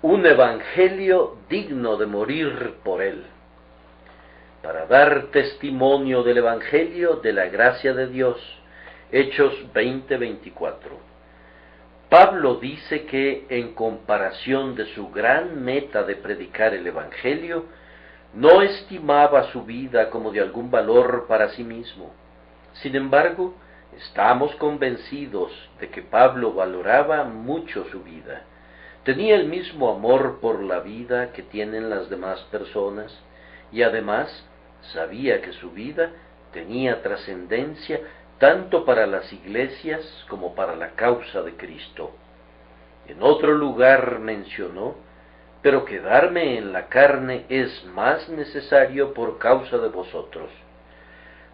un evangelio digno de morir por él, para dar testimonio del evangelio de la gracia de Dios. Hechos 20:24. Pablo dice que, en comparación de su gran meta de predicar el evangelio, no estimaba su vida como de algún valor para sí mismo. Sin embargo, estamos convencidos de que Pablo valoraba mucho su vida. Tenía el mismo amor por la vida que tienen las demás personas, y además sabía que su vida tenía trascendencia tanto para las iglesias como para la causa de Cristo. En otro lugar mencionó: pero quedarme en la carne es más necesario por causa de vosotros.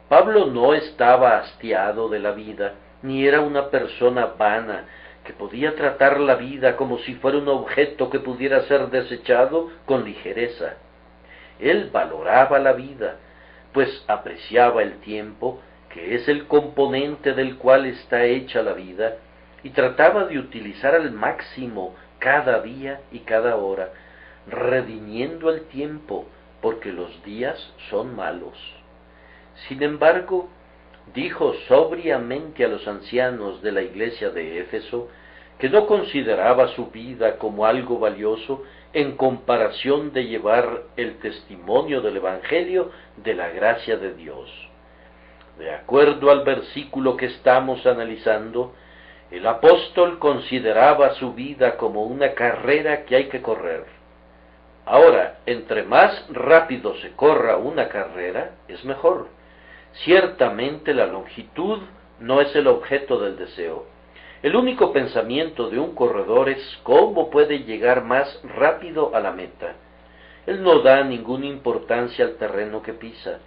Pablo no estaba hastiado de la vida, ni era una persona vana que podía tratar la vida como si fuera un objeto que pudiera ser desechado con ligereza. Él valoraba la vida, pues apreciaba el tiempo, que es el componente del cual está hecha la vida, y trataba de utilizar al máximo cada día y cada hora, redimiendo el tiempo, porque los días son malos. Sin embargo, dijo sobriamente a los ancianos de la iglesia de Éfeso que no consideraba su vida como algo valioso en comparación de llevar el testimonio del evangelio de la gracia de Dios. De acuerdo al versículo que estamos analizando, el apóstol consideraba su vida como una carrera que hay que correr. Ahora, entre más rápido se corra una carrera, es mejor. Ciertamente la longitud no es el objeto del deseo. El único pensamiento de un corredor es cómo puede llegar más rápido a la meta. Él no da ninguna importancia al terreno que pisa.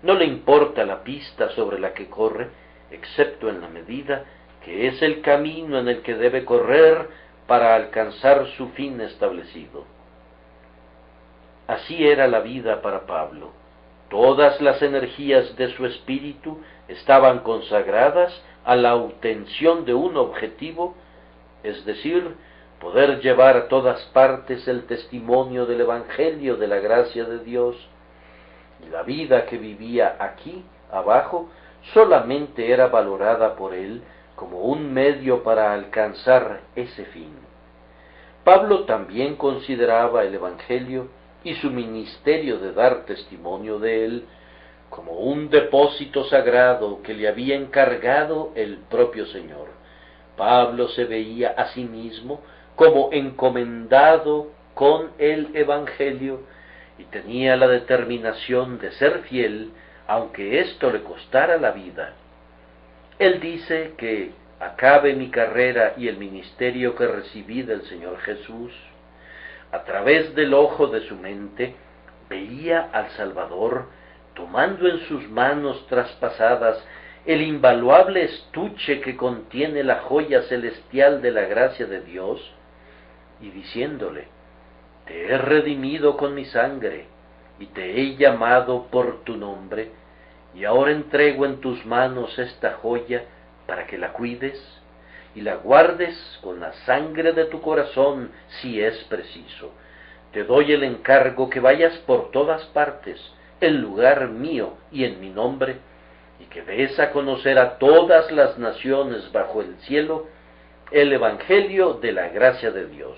No le importa la pista sobre la que corre, excepto en la medida que es el camino en el que debe correr para alcanzar su fin establecido. Así era la vida para Pablo. Todas las energías de su espíritu estaban consagradas a la obtención de un objetivo, es decir, poder llevar a todas partes el testimonio del evangelio de la gracia de Dios. Y la vida que vivía aquí, abajo, solamente era valorada por él como un medio para alcanzar ese fin. Pablo también consideraba el evangelio y su ministerio de dar testimonio de él como un depósito sagrado que le había encargado el propio Señor. Pablo se veía a sí mismo como encomendado con el evangelio y tenía la determinación de ser fiel, aunque esto le costara la vida. Él dice que acabe mi carrera y el ministerio que recibí del Señor Jesús. A través del ojo de su mente veía al Salvador tomando en sus manos traspasadas el invaluable estuche que contiene la joya celestial de la gracia de Dios, y diciéndole: te he redimido con mi sangre, y te he llamado por tu nombre, y ahora entrego en tus manos esta joya para que la cuides y la guardes con la sangre de tu corazón si es preciso. Te doy el encargo que vayas por todas partes, en lugar mío y en mi nombre, y que des a conocer a todas las naciones bajo el cielo el evangelio de la gracia de Dios.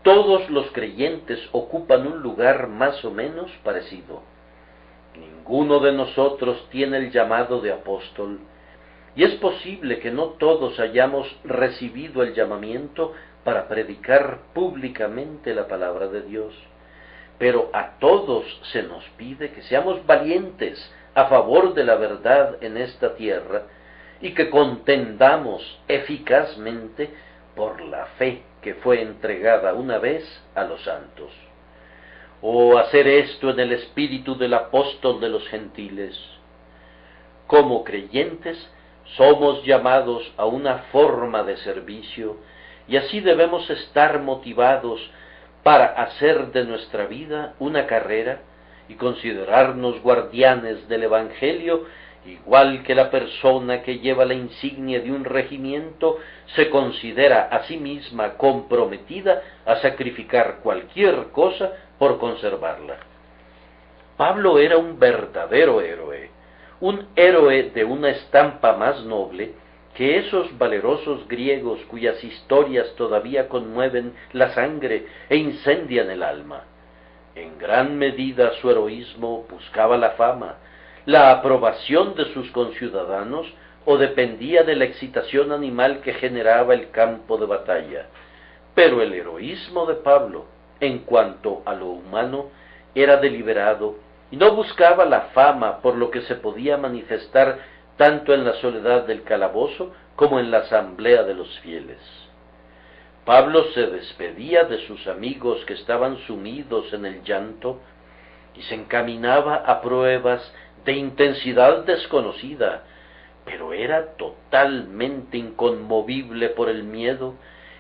Todos los creyentes ocupan un lugar más o menos parecido. Ninguno de nosotros tiene el llamado de apóstol, y es posible que no todos hayamos recibido el llamamiento para predicar públicamente la palabra de Dios. Pero a todos se nos pide que seamos valientes a favor de la verdad en esta tierra y que contendamos eficazmente por la fe que fue entregada una vez a los santos. O hacer esto en el espíritu del apóstol de los gentiles. Como creyentes somos llamados a una forma de servicio, y así debemos estar motivados para hacer de nuestra vida una carrera y considerarnos guardianes del evangelio igual que la persona que lleva la insignia de un regimiento se considera a sí misma comprometida a sacrificar cualquier cosa por conservarla. Pablo era un verdadero héroe, un héroe de una estampa más noble que esos valerosos griegos cuyas historias todavía conmueven la sangre e incendian el alma. En gran medida su heroísmo buscaba la fama, la aprobación de sus conciudadanos o dependía de la excitación animal que generaba el campo de batalla. Pero el heroísmo de Pablo, en cuanto a lo humano, era deliberado y no buscaba la fama por lo que se podía manifestar tanto en la soledad del calabozo como en la asamblea de los fieles. Pablo se despedía de sus amigos que estaban sumidos en el llanto y se encaminaba a pruebas de intensidad desconocida, pero era totalmente inconmovible por el miedo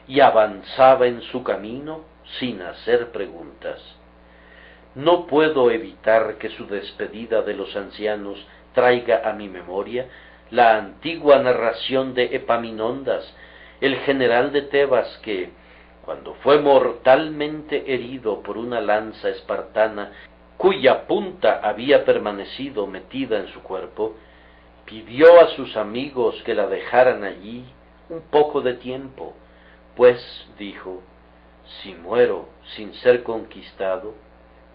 y avanzaba en su camino sin hacer preguntas. No puedo evitar que su despedida de los ancianos traiga a mi memoria la antigua narración de Epaminondas, el general de Tebas que, cuando fue mortalmente herido por una lanza espartana cuya punta había permanecido metida en su cuerpo, pidió a sus amigos que la dejaran allí un poco de tiempo, pues, dijo, si muero sin ser conquistado,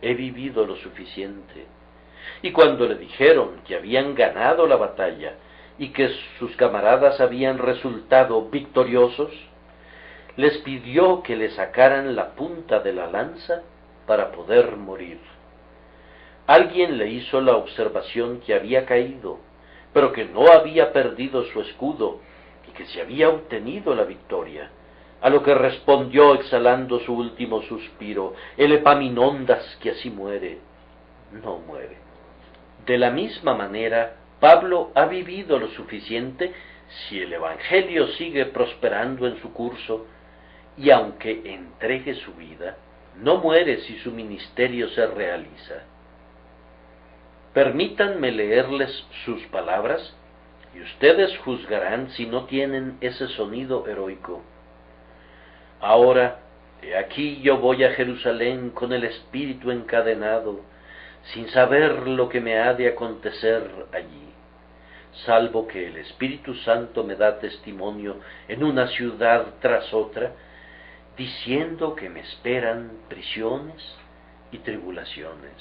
he vivido lo suficiente. Y cuando le dijeron que habían ganado la batalla y que sus camaradas habían resultado victoriosos, les pidió que le sacaran la punta de la lanza para poder morir. Alguien le hizo la observación que había caído, pero que no había perdido su escudo y que se había obtenido la victoria, a lo que respondió exhalando su último suspiro, el Epaminondas que así muere, no muere. De la misma manera, Pablo ha vivido lo suficiente si el Evangelio sigue prosperando en su curso, y aunque entregue su vida, no muere si su ministerio se realiza. Permítanme leerles sus palabras, y ustedes juzgarán si no tienen ese sonido heroico. Ahora, he aquí yo voy a Jerusalén con el espíritu encadenado, sin saber lo que me ha de acontecer allí, salvo que el Espíritu Santo me da testimonio en una ciudad tras otra, diciendo que me esperan prisiones y tribulaciones.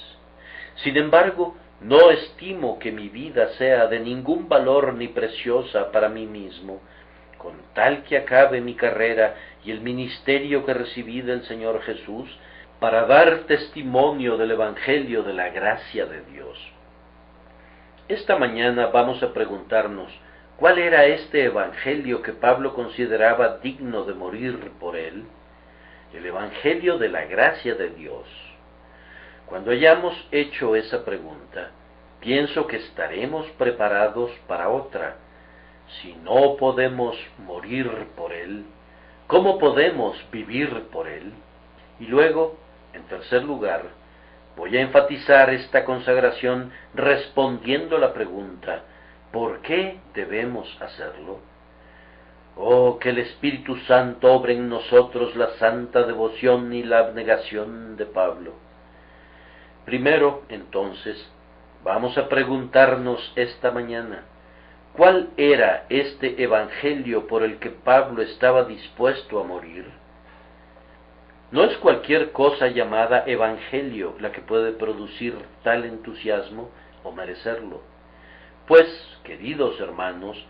Sin embargo, no estimo que mi vida sea de ningún valor ni preciosa para mí mismo, con tal que acabe mi carrera y el ministerio que recibí del Señor Jesús, para dar testimonio del Evangelio de la gracia de Dios. Esta mañana vamos a preguntarnos, ¿cuál era este Evangelio que Pablo consideraba digno de morir por él? El Evangelio de la gracia de Dios. Cuando hayamos hecho esa pregunta, pienso que estaremos preparados para otra. Si no podemos morir por él, ¿cómo podemos vivir por él? Y luego, en tercer lugar, voy a enfatizar esta consagración respondiendo la pregunta, ¿por qué debemos hacerlo? Oh, que el Espíritu Santo obre en nosotros la santa devoción y la abnegación de Pablo. Primero, entonces, vamos a preguntarnos esta mañana, ¿cuál era este evangelio por el que Pablo estaba dispuesto a morir? No es cualquier cosa llamada evangelio la que puede producir tal entusiasmo o merecerlo. Pues, queridos hermanos,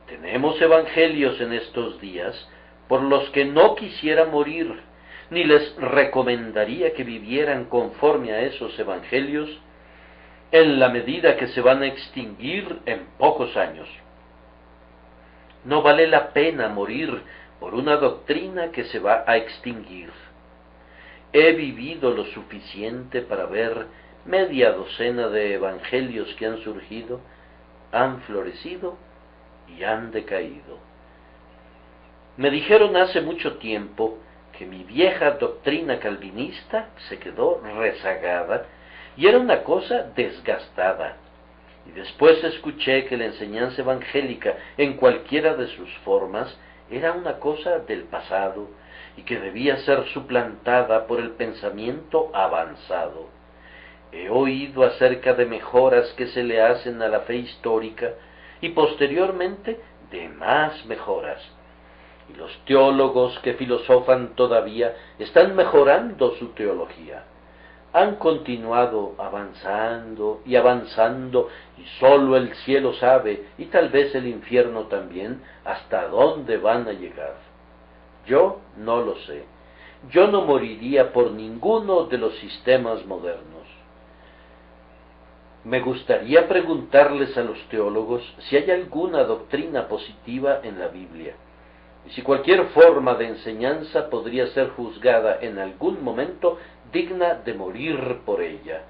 tenemos evangelios en estos días por los que no quisiera morir, ni les recomendaría que vivieran conforme a esos evangelios, en la medida que se van a extinguir en pocos años. No vale la pena morir por una doctrina que se va a extinguir. He vivido lo suficiente para ver media docena de evangelios que han surgido, han florecido y han decaído. Me dijeron hace mucho tiempo que mi vieja doctrina calvinista se quedó rezagada y era una cosa desgastada. y después escuché que la enseñanza evangélica en cualquiera de sus formas era una cosa del pasado y que debía ser suplantada por el pensamiento avanzado. He oído acerca de mejoras que se le hacen a la fe histórica y posteriormente de más mejoras. Y los teólogos que filosofan todavía están mejorando su teología. Han continuado avanzando y avanzando, y sólo el cielo sabe, y tal vez el infierno también, hasta dónde van a llegar. Yo no lo sé. Yo no moriría por ninguno de los sistemas modernos. Me gustaría preguntarles a los teólogos si hay alguna doctrina positiva en la Biblia, y si cualquier forma de enseñanza podría ser juzgada en algún momento digna de morir por ella,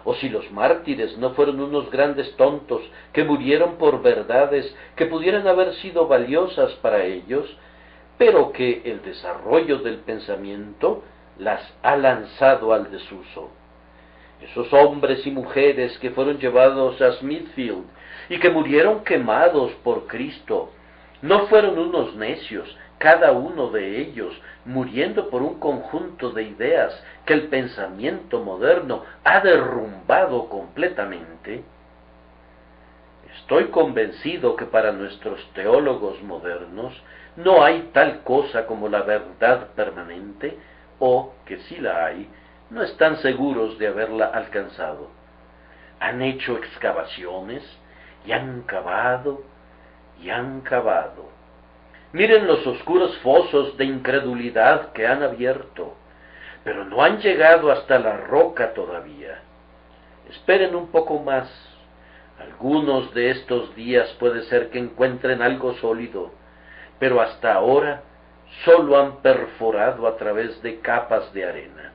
o si los mártires no fueron unos grandes tontos que murieron por verdades que pudieran haber sido valiosas para ellos, pero que el desarrollo del pensamiento las ha lanzado al desuso. Esos hombres y mujeres que fueron llevados a Smithfield y que murieron quemados por Cristo, no fueron unos necios, cada uno de ellos muriendo por un conjunto de ideas que el pensamiento moderno ha derrumbado completamente. Estoy convencido que para nuestros teólogos modernos no hay tal cosa como la verdad permanente, o que si la hay, no están seguros de haberla alcanzado. Han hecho excavaciones y han cavado y han cavado. Miren los oscuros fosos de incredulidad que han abierto, pero no han llegado hasta la roca todavía. Esperen un poco más. Algunos de estos días puede ser que encuentren algo sólido, pero hasta ahora solo han perforado a través de capas de arena.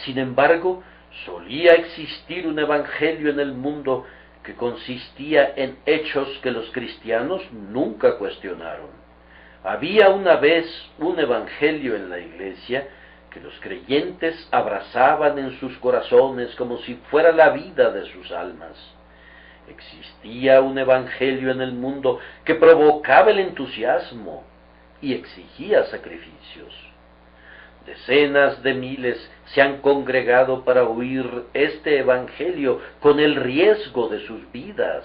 Sin embargo, solía existir un evangelio en el mundo que consistía en hechos que los cristianos nunca cuestionaron. Había una vez un evangelio en la iglesia que los creyentes abrazaban en sus corazones como si fuera la vida de sus almas. Existía un evangelio en el mundo que provocaba el entusiasmo y exigía sacrificios. Decenas de miles se han congregado para oír este evangelio con el riesgo de sus vidas.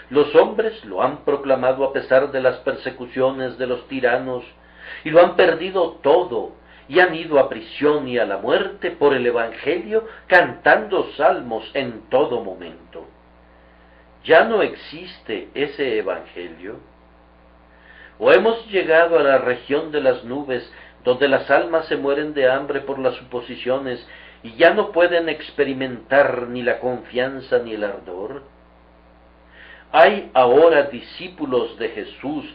Los hombres lo han proclamado a pesar de las persecuciones de los tiranos, y lo han perdido todo, y han ido a prisión y a la muerte por el evangelio, cantando salmos en todo momento. ¿Ya no existe ese evangelio? ¿O hemos llegado a la región de las nubes, donde las almas se mueren de hambre por las suposiciones y ya no pueden experimentar ni la confianza ni el ardor? Hay ahora discípulos de Jesús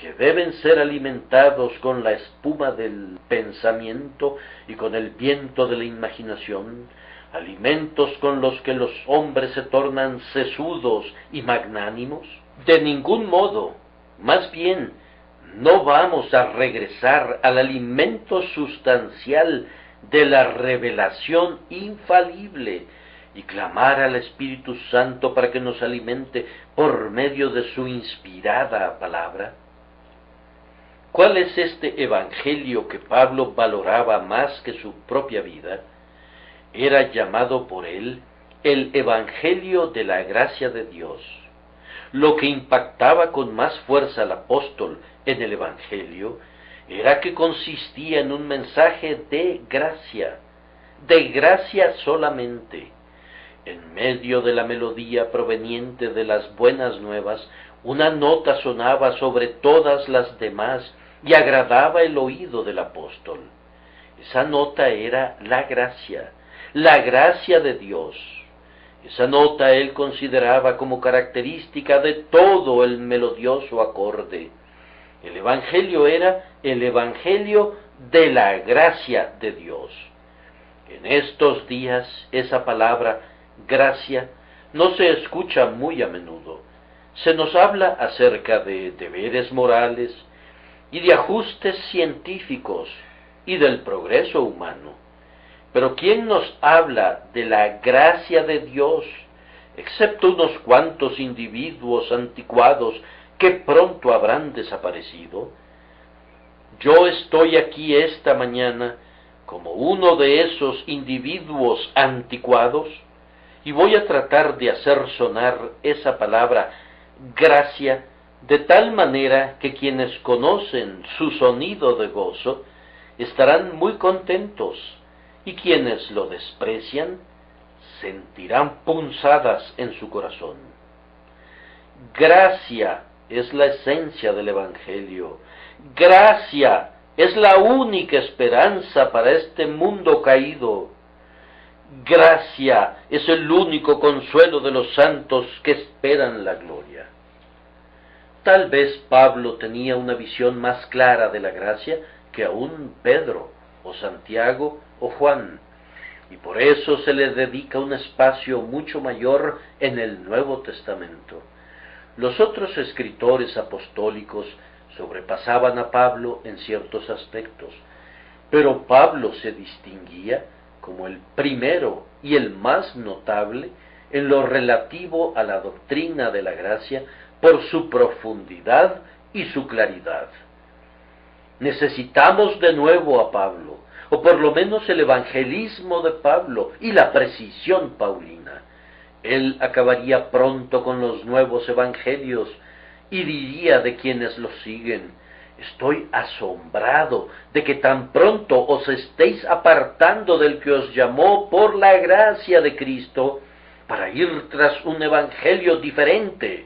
que deben ser alimentados con la espuma del pensamiento y con el viento de la imaginación, alimentos con los que los hombres se tornan sesudos y magnánimos. De ningún modo, más bien, no vamos a regresar al alimento sustancial de la revelación infalible y clamar al Espíritu Santo para que nos alimente por medio de su inspirada palabra. ¿Cuál es este evangelio que Pablo valoraba más que su propia vida? Era llamado por él el evangelio de la gracia de Dios. Lo que impactaba con más fuerza al apóstol en el evangelio era que consistía en un mensaje de gracia solamente. En medio de la melodía proveniente de las buenas nuevas, una nota sonaba sobre todas las demás y agradaba el oído del apóstol. Esa nota era la gracia de Dios. Esa nota él consideraba como característica de todo el melodioso acorde. El evangelio era el evangelio de la gracia de Dios. En estos días esa palabra gracia no se escucha muy a menudo. Se nos habla acerca de deberes morales y de ajustes científicos y del progreso humano. Pero ¿quién nos habla de la gracia de Dios, excepto unos cuantos individuos anticuados que pronto habrán desaparecido? Yo estoy aquí esta mañana como uno de esos individuos anticuados y voy a tratar de hacer sonar esa palabra gracia de tal manera que quienes conocen su sonido de gozo estarán muy contentos y quienes lo desprecian sentirán punzadas en su corazón. Gracia es la esencia del Evangelio. Gracia es la única esperanza para este mundo caído. Gracia es el único consuelo de los santos que esperan la gloria. Tal vez Pablo tenía una visión más clara de la gracia que aún Pedro, o Santiago, o Juan, y por eso se le dedica un espacio mucho mayor en el Nuevo Testamento. Los otros escritores apostólicos sobrepasaban a Pablo en ciertos aspectos, pero Pablo se distinguía como el primero y el más notable en lo relativo a la doctrina de la gracia por su profundidad y su claridad. Necesitamos de nuevo a Pablo, o por lo menos el evangelismo de Pablo y la precisión paulina. Él acabaría pronto con los nuevos evangelios y diría de quienes los siguen: estoy asombrado de que tan pronto os estéis apartando del que os llamó por la gracia de Cristo para ir tras un evangelio diferente.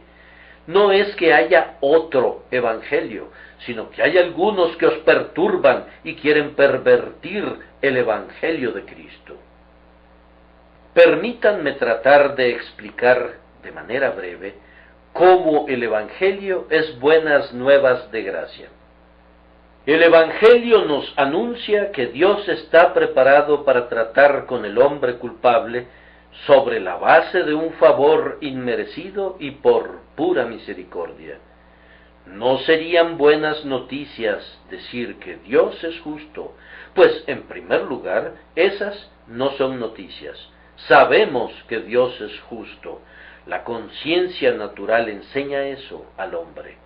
No es que haya otro evangelio, sino que hay algunos que os perturban y quieren pervertir el evangelio de Cristo. Permítanme tratar de explicar de manera breve cómo el evangelio es buenas nuevas de gracia. El evangelio nos anuncia que Dios está preparado para tratar con el hombre culpable sobre la base de un favor inmerecido y por pura misericordia. No serían buenas noticias decir que Dios es justo, pues en primer lugar, esas no son noticias. Sabemos que Dios es justo. La conciencia natural enseña eso al hombre.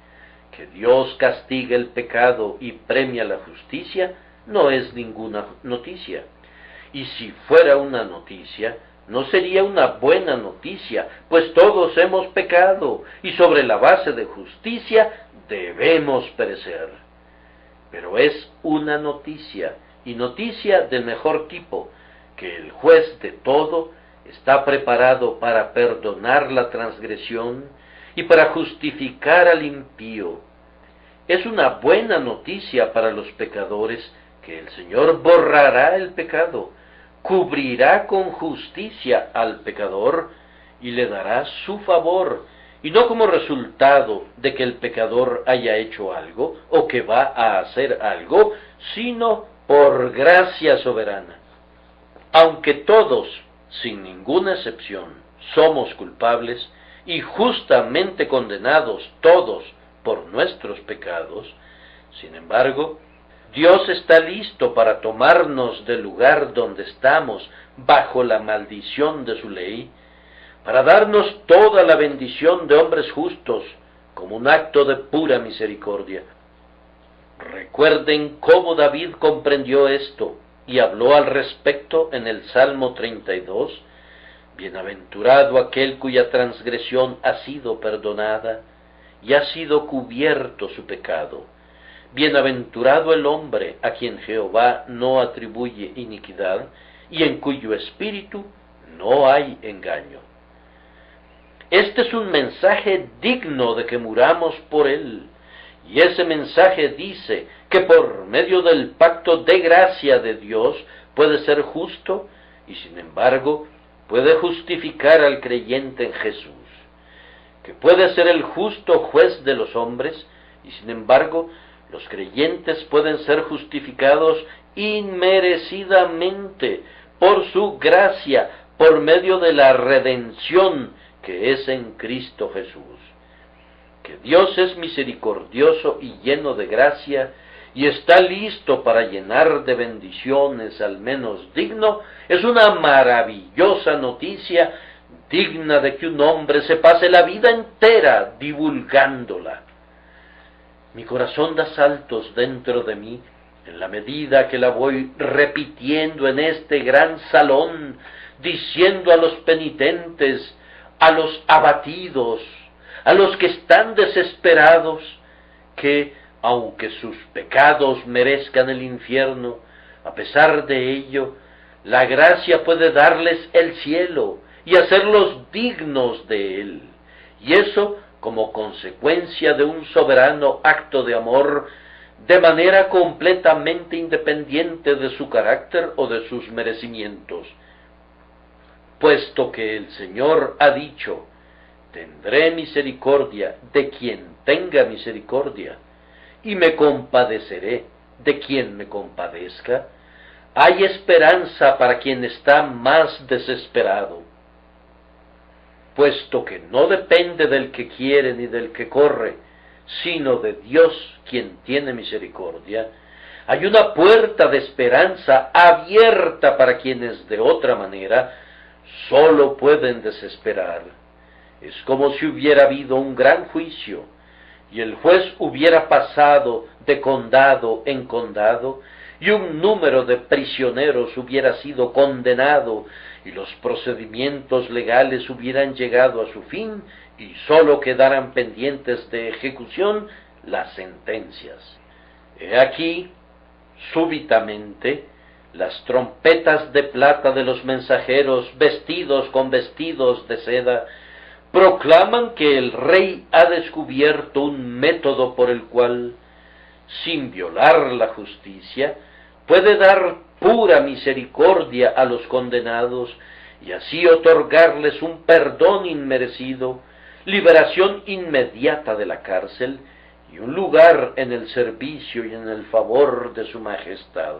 Que Dios castiga el pecado y premia la justicia no es ninguna noticia. Y si fuera una noticia, no sería una buena noticia, pues todos hemos pecado y sobre la base de justicia debemos perecer. Pero es una noticia, y noticia del mejor tipo, que el juez de todo está preparado para perdonar la transgresión y para justificar al impío. Es una buena noticia para los pecadores que el Señor borrará el pecado, cubrirá con justicia al pecador y le dará su favor, y no como resultado de que el pecador haya hecho algo o que va a hacer algo, sino por gracia soberana. Aunque todos, sin ninguna excepción, somos culpables y justamente condenados todos por nuestros pecados, sin embargo, Dios está listo para tomarnos del lugar donde estamos bajo la maldición de su ley, para darnos toda la bendición de hombres justos como un acto de pura misericordia. Recuerden cómo David comprendió esto y habló al respecto en el Salmo 32, bienaventurado aquel cuya transgresión ha sido perdonada y ha sido cubierto su pecado. Bienaventurado el hombre a quien Jehová no atribuye iniquidad y en cuyo espíritu no hay engaño. Este es un mensaje digno de que muramos por él, y ese mensaje dice que por medio del pacto de gracia de Dios puede ser justo y sin embargo puede justificar al creyente en Jesús, que puede ser el justo juez de los hombres y sin embargo los creyentes pueden ser justificados inmerecidamente por su gracia, por medio de la redención que es en Cristo Jesús. Que Dios es misericordioso y lleno de gracia y está listo para llenar de bendiciones al menos digno, es una maravillosa noticia digna de que un hombre se pase la vida entera divulgándola. Mi corazón da saltos dentro de mí en la medida que la voy repitiendo en este gran salón, diciendo a los penitentes, a los abatidos, a los que están desesperados, que, aunque sus pecados merezcan el infierno, a pesar de ello, la gracia puede darles el cielo y hacerlos dignos de él. Y eso como consecuencia de un soberano acto de amor, de manera completamente independiente de su carácter o de sus merecimientos. Puesto que el Señor ha dicho, tendré misericordia de quien tenga misericordia, y me compadeceré de quien me compadezca, hay esperanza para quien está más desesperado. Puesto que no depende del que quiere ni del que corre, sino de Dios quien tiene misericordia, hay una puerta de esperanza abierta para quienes de otra manera sólo pueden desesperar. Es como si hubiera habido un gran juicio, y el juez hubiera pasado de condado en condado, y un número de prisioneros hubiera sido condenado, y los procedimientos legales hubieran llegado a su fin, y sólo quedaran pendientes de ejecución las sentencias. He aquí, súbitamente, las trompetas de plata de los mensajeros, vestidos con vestidos de seda, proclaman que el rey ha descubierto un método por el cual, sin violar la justicia, puede dar pura misericordia a los condenados y así otorgarles un perdón inmerecido, liberación inmediata de la cárcel y un lugar en el servicio y en el favor de su majestad.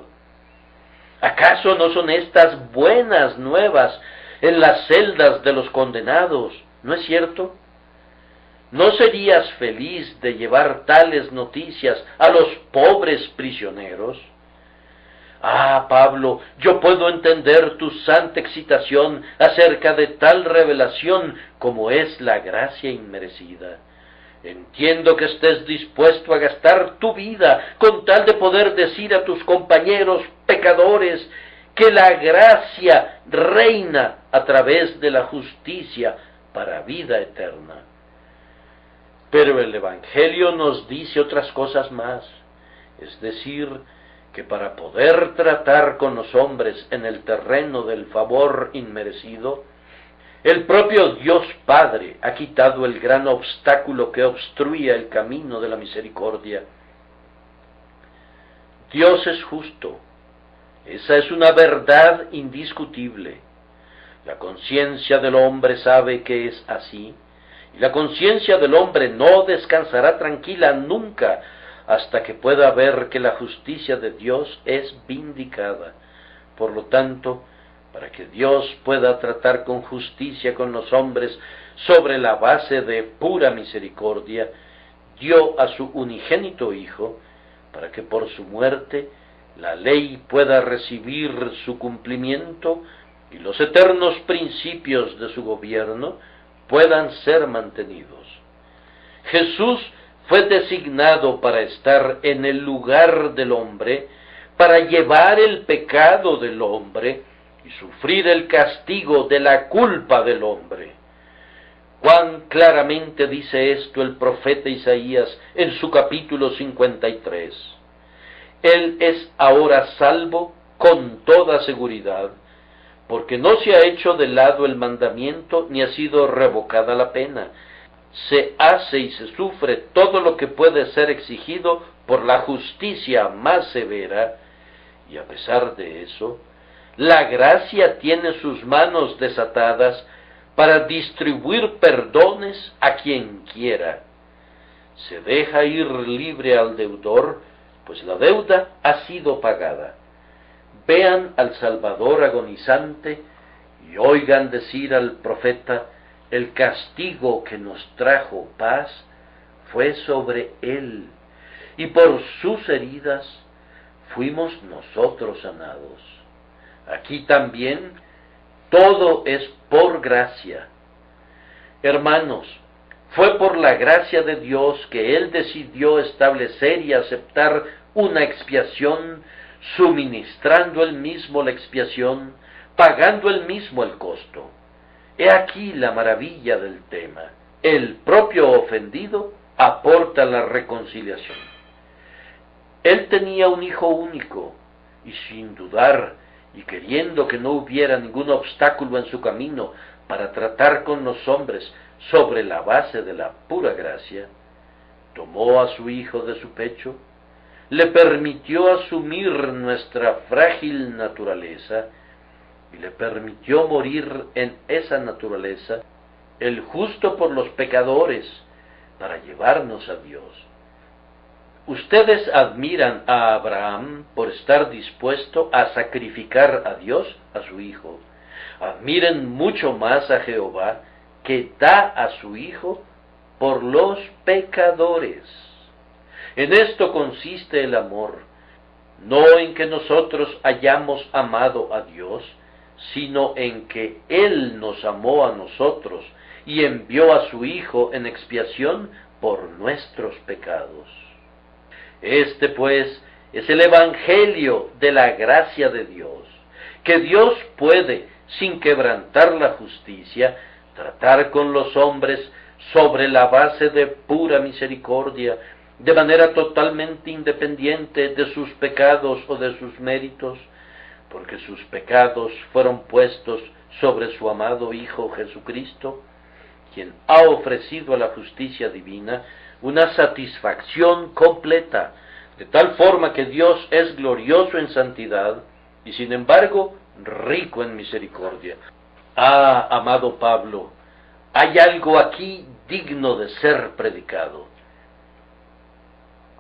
¿Acaso no son estas buenas nuevas en las celdas de los condenados? ¿No es cierto? ¿No serías feliz de llevar tales noticias a los pobres prisioneros? Ah, Pablo, yo puedo entender tu santa excitación acerca de tal revelación como es la gracia inmerecida. Entiendo que estés dispuesto a gastar tu vida con tal de poder decir a tus compañeros pecadores que la gracia reina a través de la justicia para vida eterna. Pero el Evangelio nos dice otras cosas más, es decir, que para poder tratar con los hombres en el terreno del favor inmerecido, el propio Dios Padre ha quitado el gran obstáculo que obstruía el camino de la misericordia. Dios es justo, esa es una verdad indiscutible. La conciencia del hombre sabe que es así, y la conciencia del hombre no descansará tranquila nunca hasta que pueda ver que la justicia de Dios es vindicada. Por lo tanto, para que Dios pueda tratar con justicia con los hombres sobre la base de pura misericordia, dio a su unigénito Hijo, para que por su muerte la ley pueda recibir su cumplimiento y los eternos principios de su gobierno puedan ser mantenidos. Jesús fue designado para estar en el lugar del hombre, para llevar el pecado del hombre y sufrir el castigo de la culpa del hombre. Cuán claramente dice esto el profeta Isaías en su capítulo 53. Él es ahora salvo con toda seguridad, porque no se ha hecho de lado el mandamiento ni ha sido revocada la pena. Se hace y se sufre todo lo que puede ser exigido por la justicia más severa, y a pesar de eso, la gracia tiene sus manos desatadas para distribuir perdones a quien quiera. Se deja ir libre al deudor, pues la deuda ha sido pagada. Vean al Salvador agonizante y oigan decir al profeta: el castigo que nos trajo paz fue sobre él, y por sus heridas fuimos nosotros sanados. Aquí también todo es por gracia, Hermanos, fue por la gracia de Dios que Él decidió establecer y aceptar una expiación, suministrando Él mismo la expiación, pagando Él mismo el costo. He aquí la maravilla del tema. El propio ofendido aporta la reconciliación. Él tenía un hijo único, y sin dudar, y queriendo que no hubiera ningún obstáculo en su camino para tratar con los hombres sobre la base de la pura gracia, tomó a su hijo de su pecho, le permitió asumir nuestra frágil naturaleza, y le permitió morir en esa naturaleza, el justo por los pecadores, para llevarnos a Dios. Ustedes admiran a Abraham por estar dispuesto a sacrificar a Dios, a su hijo. Admiren mucho más a Jehová, que da a su hijo por los pecadores. En esto consiste el amor, no en que nosotros hayamos amado a Dios, sino en que Él nos amó a nosotros y envió a su Hijo en expiación por nuestros pecados. Este, pues, es el Evangelio de la gracia de Dios, que Dios puede, sin quebrantar la justicia, tratar con los hombres sobre la base de pura misericordia, de manera totalmente independiente de sus pecados o de sus méritos, porque sus pecados fueron puestos sobre su amado Hijo Jesucristo, quien ha ofrecido a la justicia divina una satisfacción completa, de tal forma que Dios es glorioso en santidad y sin embargo rico en misericordia. Ah, amado Pablo, hay algo aquí digno de ser predicado.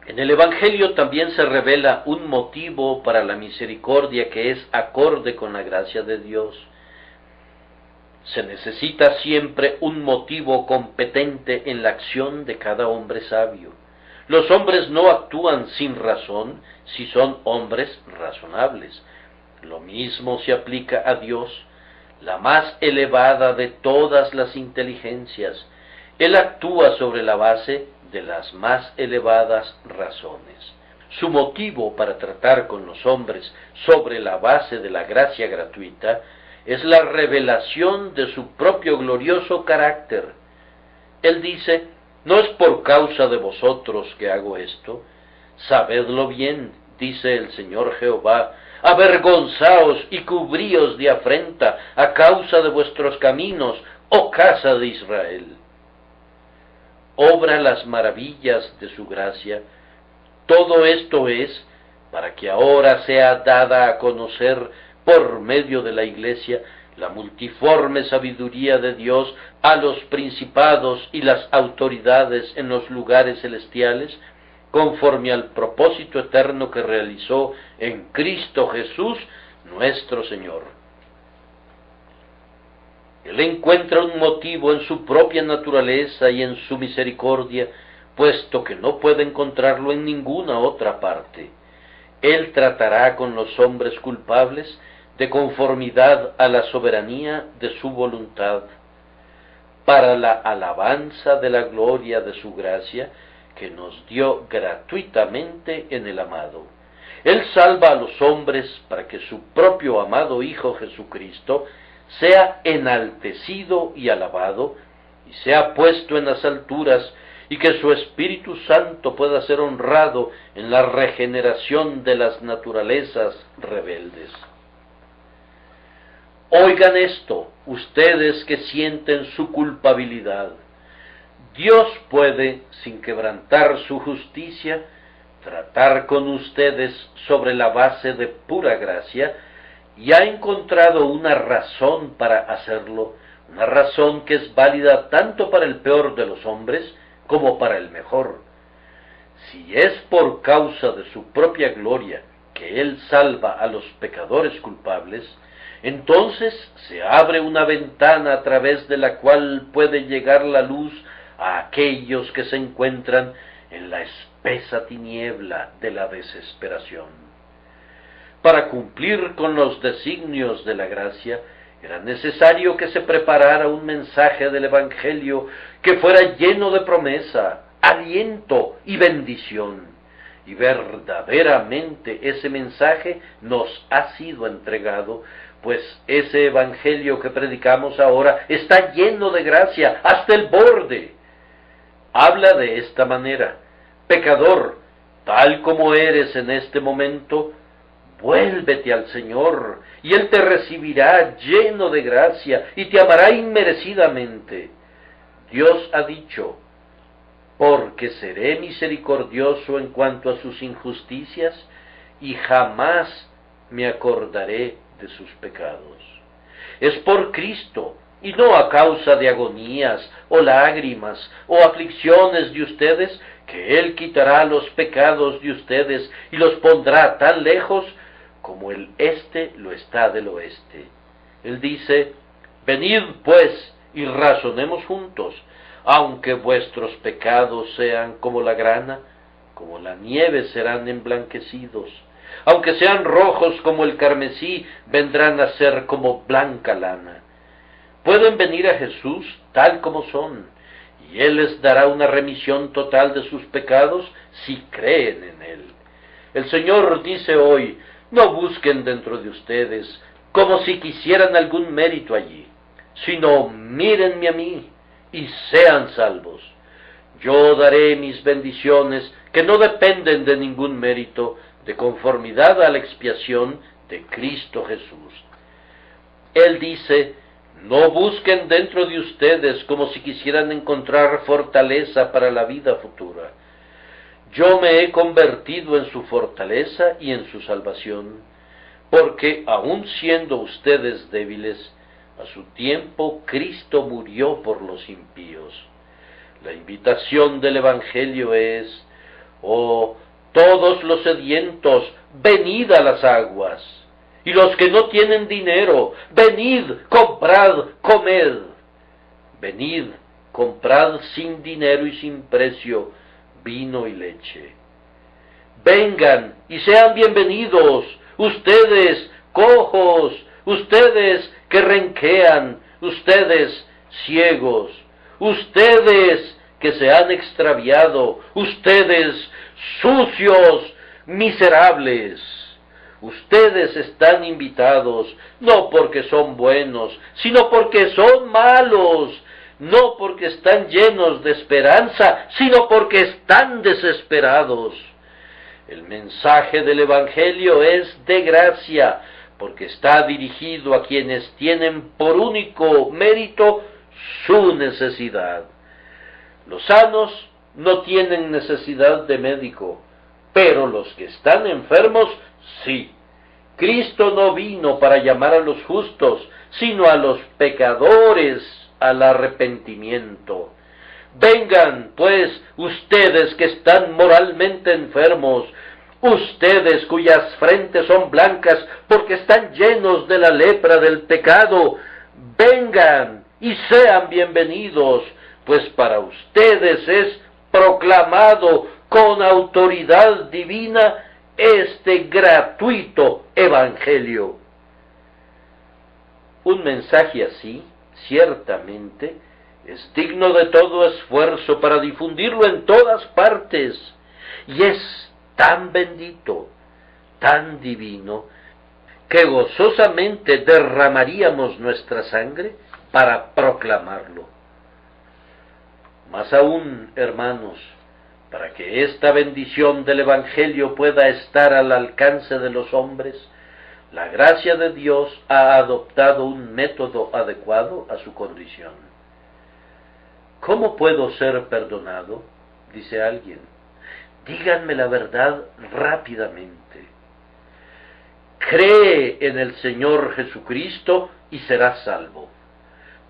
En el Evangelio también se revela un motivo para la misericordia que es acorde con la gracia de Dios. Se necesita siempre un motivo competente en la acción de cada hombre sabio. Los hombres no actúan sin razón si son hombres razonables. Lo mismo se aplica a Dios, la más elevada de todas las inteligencias. Él actúa sobre la base de las más elevadas razones. Su motivo para tratar con los hombres sobre la base de la gracia gratuita es la revelación de su propio glorioso carácter. Él dice: no es por causa de vosotros que hago esto. Sabedlo bien, dice el Señor Jehová, avergonzaos y cubríos de afrenta a causa de vuestros caminos, oh casa de Israel. Obra las maravillas de su gracia. Todo esto es para que ahora sea dada a conocer por medio de la Iglesia la multiforme sabiduría de Dios a los principados y las autoridades en los lugares celestiales, conforme al propósito eterno que realizó en Cristo Jesús, nuestro Señor. Él encuentra un motivo en su propia naturaleza y en su misericordia, puesto que no puede encontrarlo en ninguna otra parte. Él tratará con los hombres culpables de conformidad a la soberanía de su voluntad, para la alabanza de la gloria de su gracia, que nos dio gratuitamente en el amado. Él salva a los hombres para que su propio amado Hijo Jesucristo sea enaltecido y alabado, y sea puesto en las alturas, y que su Espíritu Santo pueda ser honrado en la regeneración de las naturalezas rebeldes. Oigan esto, ustedes que sienten su culpabilidad. Dios puede, sin quebrantar su justicia, tratar con ustedes sobre la base de pura gracia, y ha encontrado una razón para hacerlo, una razón que es válida tanto para el peor de los hombres como para el mejor. Si es por causa de su propia gloria que Él salva a los pecadores culpables, entonces se abre una ventana a través de la cual puede llegar la luz a aquellos que se encuentran en la espesa tiniebla de la desesperación. Para cumplir con los designios de la gracia, Era necesario que se preparara un mensaje del Evangelio que fuera lleno de promesa, aliento y bendición. Y verdaderamente ese mensaje nos ha sido entregado, pues ese Evangelio que predicamos ahora está lleno de gracia hasta el borde. Habla de esta manera: pecador, tal como eres en este momento, vuélvete al Señor, y Él te recibirá lleno de gracia, y te amará inmerecidamente. Dios ha dicho: porque seré misericordioso en cuanto a sus injusticias, y jamás me acordaré de sus pecados. Es por Cristo, y no a causa de agonías, o lágrimas, o aflicciones de ustedes, que Él quitará los pecados de ustedes, y los pondrá tan lejos como el este lo está del oeste. Él dice: venid pues, y razonemos juntos. Aunque vuestros pecados sean como la grana, como la nieve serán emblanquecidos. Aunque sean rojos como el carmesí, vendrán a ser como blanca lana. Pueden venir a Jesús tal como son, y Él les dará una remisión total de sus pecados si creen en Él. El Señor dice hoy: no busquen dentro de ustedes como si quisieran algún mérito allí, sino mírenme a mí y sean salvos. Yo daré mis bendiciones que no dependen de ningún mérito, de conformidad a la expiación de Cristo Jesús. Él dice: no busquen dentro de ustedes como si quisieran encontrar fortaleza para la vida futura. Yo me he convertido en su fortaleza y en su salvación, porque aun siendo ustedes débiles, a su tiempo Cristo murió por los impíos. La invitación del Evangelio es: oh, todos los sedientos, venid a las aguas. Y los que no tienen dinero, venid, comprad, comed. Venid, comprad sin dinero y sin precio vino y leche. Vengan y sean bienvenidos, ustedes cojos, ustedes que renquean, ustedes ciegos, ustedes que se han extraviado, ustedes sucios, miserables. Ustedes están invitados, no porque son buenos, sino porque son malos, no porque están llenos de esperanza, sino porque están desesperados. El mensaje del Evangelio es de gracia, porque está dirigido a quienes tienen por único mérito su necesidad. Los sanos no tienen necesidad de médico, pero los que están enfermos, sí. Cristo no vino para llamar a los justos, sino a los pecadores al arrepentimiento. Vengan, pues, ustedes que están moralmente enfermos, ustedes cuyas frentes son blancas porque están llenos de la lepra del pecado, vengan y sean bienvenidos, pues para ustedes es proclamado con autoridad divina este gratuito Evangelio. Un mensaje así, ciertamente, es digno de todo esfuerzo para difundirlo en todas partes, y es tan bendito, tan divino, que gozosamente derramaríamos nuestra sangre para proclamarlo. Más aún, hermanos, para que esta bendición del Evangelio pueda estar al alcance de los hombres, la gracia de Dios ha adoptado un método adecuado a su condición. ¿Cómo puedo ser perdonado?, dice alguien. Díganme la verdad rápidamente. Cree en el Señor Jesucristo y serás salvo.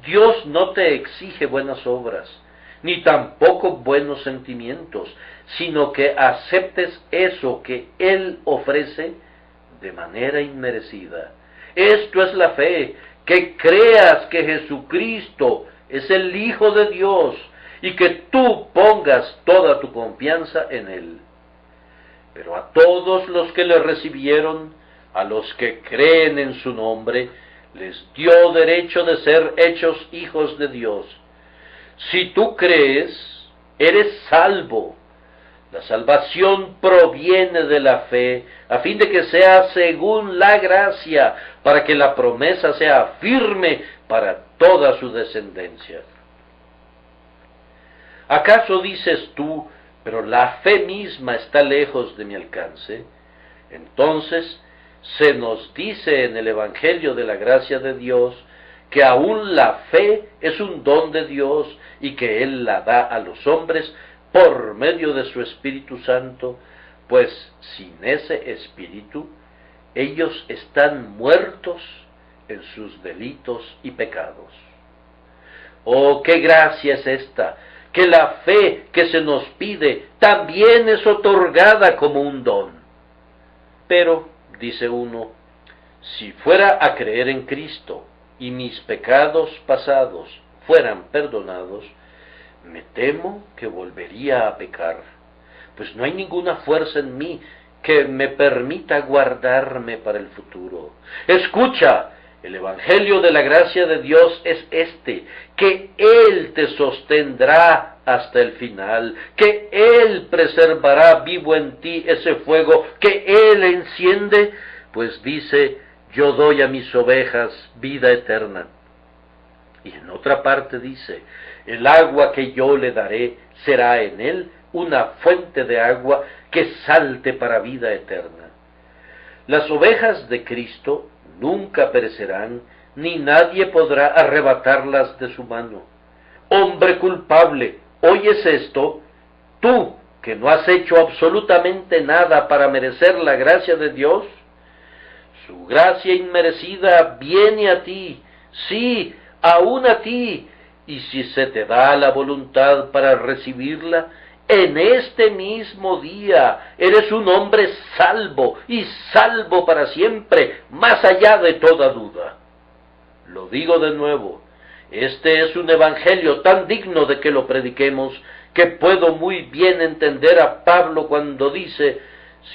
Dios no te exige buenas obras, ni tampoco buenos sentimientos, sino que aceptes eso que Él ofrece de manera inmerecida. Esto es la fe, que creas que Jesucristo es el Hijo de Dios y que tú pongas toda tu confianza en Él. Pero a todos los que le recibieron, a los que creen en su nombre, les dio derecho de ser hechos hijos de Dios. Si tú crees, eres salvo. La salvación proviene de la fe, a fin de que sea según la gracia, para que la promesa sea firme para toda su descendencia. ¿Acaso dices tú, pero la fe misma está lejos de mi alcance? Entonces, se nos dice en el Evangelio de la gracia de Dios, que aún la fe es un don de Dios y que Él la da a los hombres por medio de su Espíritu Santo, pues sin ese Espíritu, ellos están muertos en sus delitos y pecados. ¡Oh, qué gracia es esta! Que la fe que se nos pide también es otorgada como un don. Pero, dice uno, si fuera a creer en Cristo y mis pecados pasados fueran perdonados, me temo que volvería a pecar, pues no hay ninguna fuerza en mí que me permita guardarme para el futuro. Escucha, el Evangelio de la gracia de Dios es este, que Él te sostendrá hasta el final, que Él preservará vivo en ti ese fuego que Él enciende, pues dice, yo doy a mis ovejas vida eterna. Y en otra parte dice, el agua que yo le daré será en él una fuente de agua que salte para vida eterna. Las ovejas de Cristo nunca perecerán, ni nadie podrá arrebatarlas de su mano. Hombre culpable, ¿oyes esto? Tú, que no has hecho absolutamente nada para merecer la gracia de Dios, su gracia inmerecida viene a ti, sí, aún a ti, y si se te da la voluntad para recibirla, en este mismo día eres un hombre salvo, y salvo para siempre, más allá de toda duda. Lo digo de nuevo, este es un evangelio tan digno de que lo prediquemos, que puedo muy bien entender a Pablo cuando dice,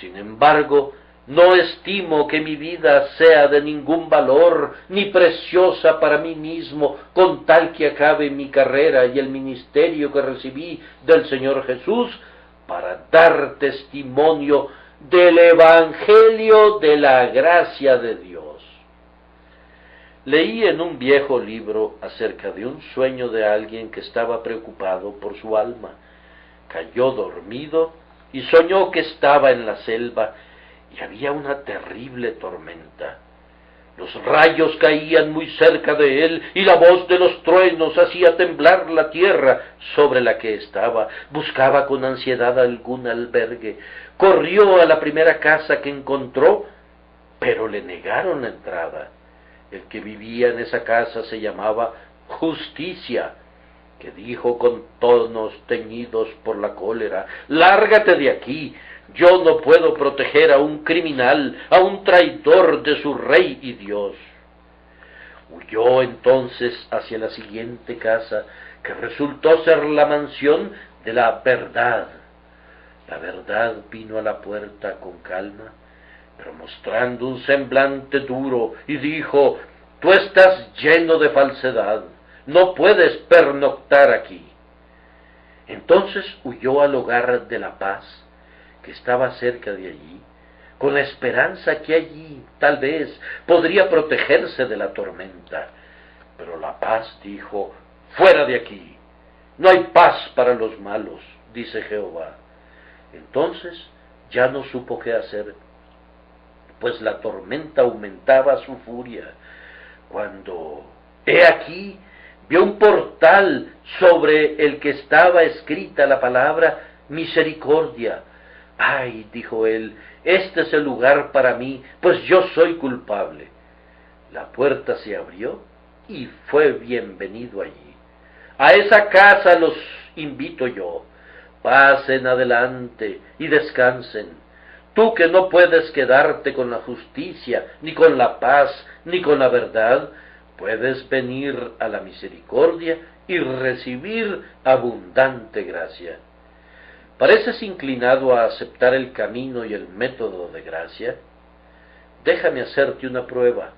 sin embargo, no estimo que mi vida sea de ningún valor, ni preciosa para mí mismo, con tal que acabe mi carrera y el ministerio que recibí del Señor Jesús, para dar testimonio del Evangelio de la gracia de Dios. Leí en un viejo libro acerca de un sueño de alguien que estaba preocupado por su alma. Cayó dormido y soñó que estaba en la selva y había una terrible tormenta. Los rayos caían muy cerca de él y la voz de los truenos hacía temblar la tierra sobre la que estaba. Buscaba con ansiedad algún albergue. Corrió a la primera casa que encontró, pero le negaron la entrada. El que vivía en esa casa se llamaba Justicia, que dijo con tonos teñidos por la cólera, «Lárgate de aquí, yo no puedo proteger a un criminal, a un traidor de su rey y Dios». Huyó entonces hacia la siguiente casa, que resultó ser la mansión de la verdad. La verdad vino a la puerta con calma, pero mostrando un semblante duro, y dijo, «Tú estás lleno de falsedad, no puedes pernoctar aquí». Entonces huyó al hogar de la paz, que estaba cerca de allí, con la esperanza que allí, tal vez, podría protegerse de la tormenta. Pero la paz dijo, «Fuera de aquí, no hay paz para los malos», dice Jehová. Entonces ya no supo qué hacer, pues la tormenta aumentaba su furia, cuando, he aquí, vio un portal sobre el que estaba escrita la palabra misericordia. «Ay», dijo él, «este es el lugar para mí, pues yo soy culpable». La puerta se abrió y fue bienvenido allí. A esa casa los invito yo. Pasen adelante y descansen. Tú que no puedes quedarte con la justicia, ni con la paz, ni con la verdad, puedes venir a la misericordia y recibir abundante gracia. ¿Pareces inclinado a aceptar el camino y el método de gracia? Déjame hacerte una prueba.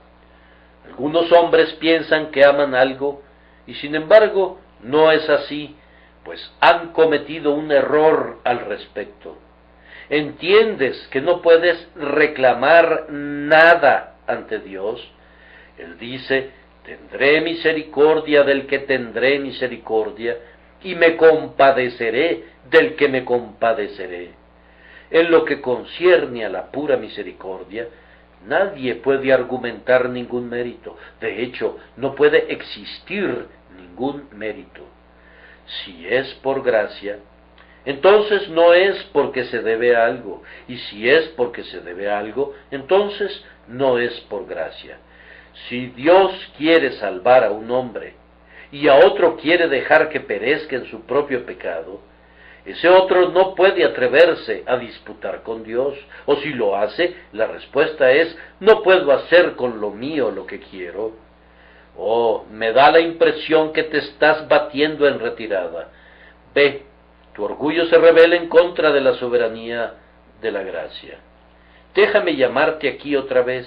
Algunos hombres piensan que aman algo y sin embargo no es así, pues han cometido un error al respecto. ¿Entiendes que no puedes reclamar nada ante Dios? Él dice: tendré misericordia del que tendré misericordia, y me compadeceré del que me compadeceré. En lo que concierne a la pura misericordia, nadie puede argumentar ningún mérito. De hecho, no puede existir ningún mérito. Si es por gracia, entonces no es porque se debe a algo, y si es porque se debe a algo, entonces no es por gracia. Si Dios quiere salvar a un hombre, y a otro quiere dejar que perezca en su propio pecado, ese otro no puede atreverse a disputar con Dios, o si lo hace, la respuesta es: no puedo hacer con lo mío lo que quiero. Oh, me da la impresión que te estás batiendo en retirada. Ve, tu orgullo se rebela en contra de la soberanía de la gracia. Déjame llamarte aquí otra vez.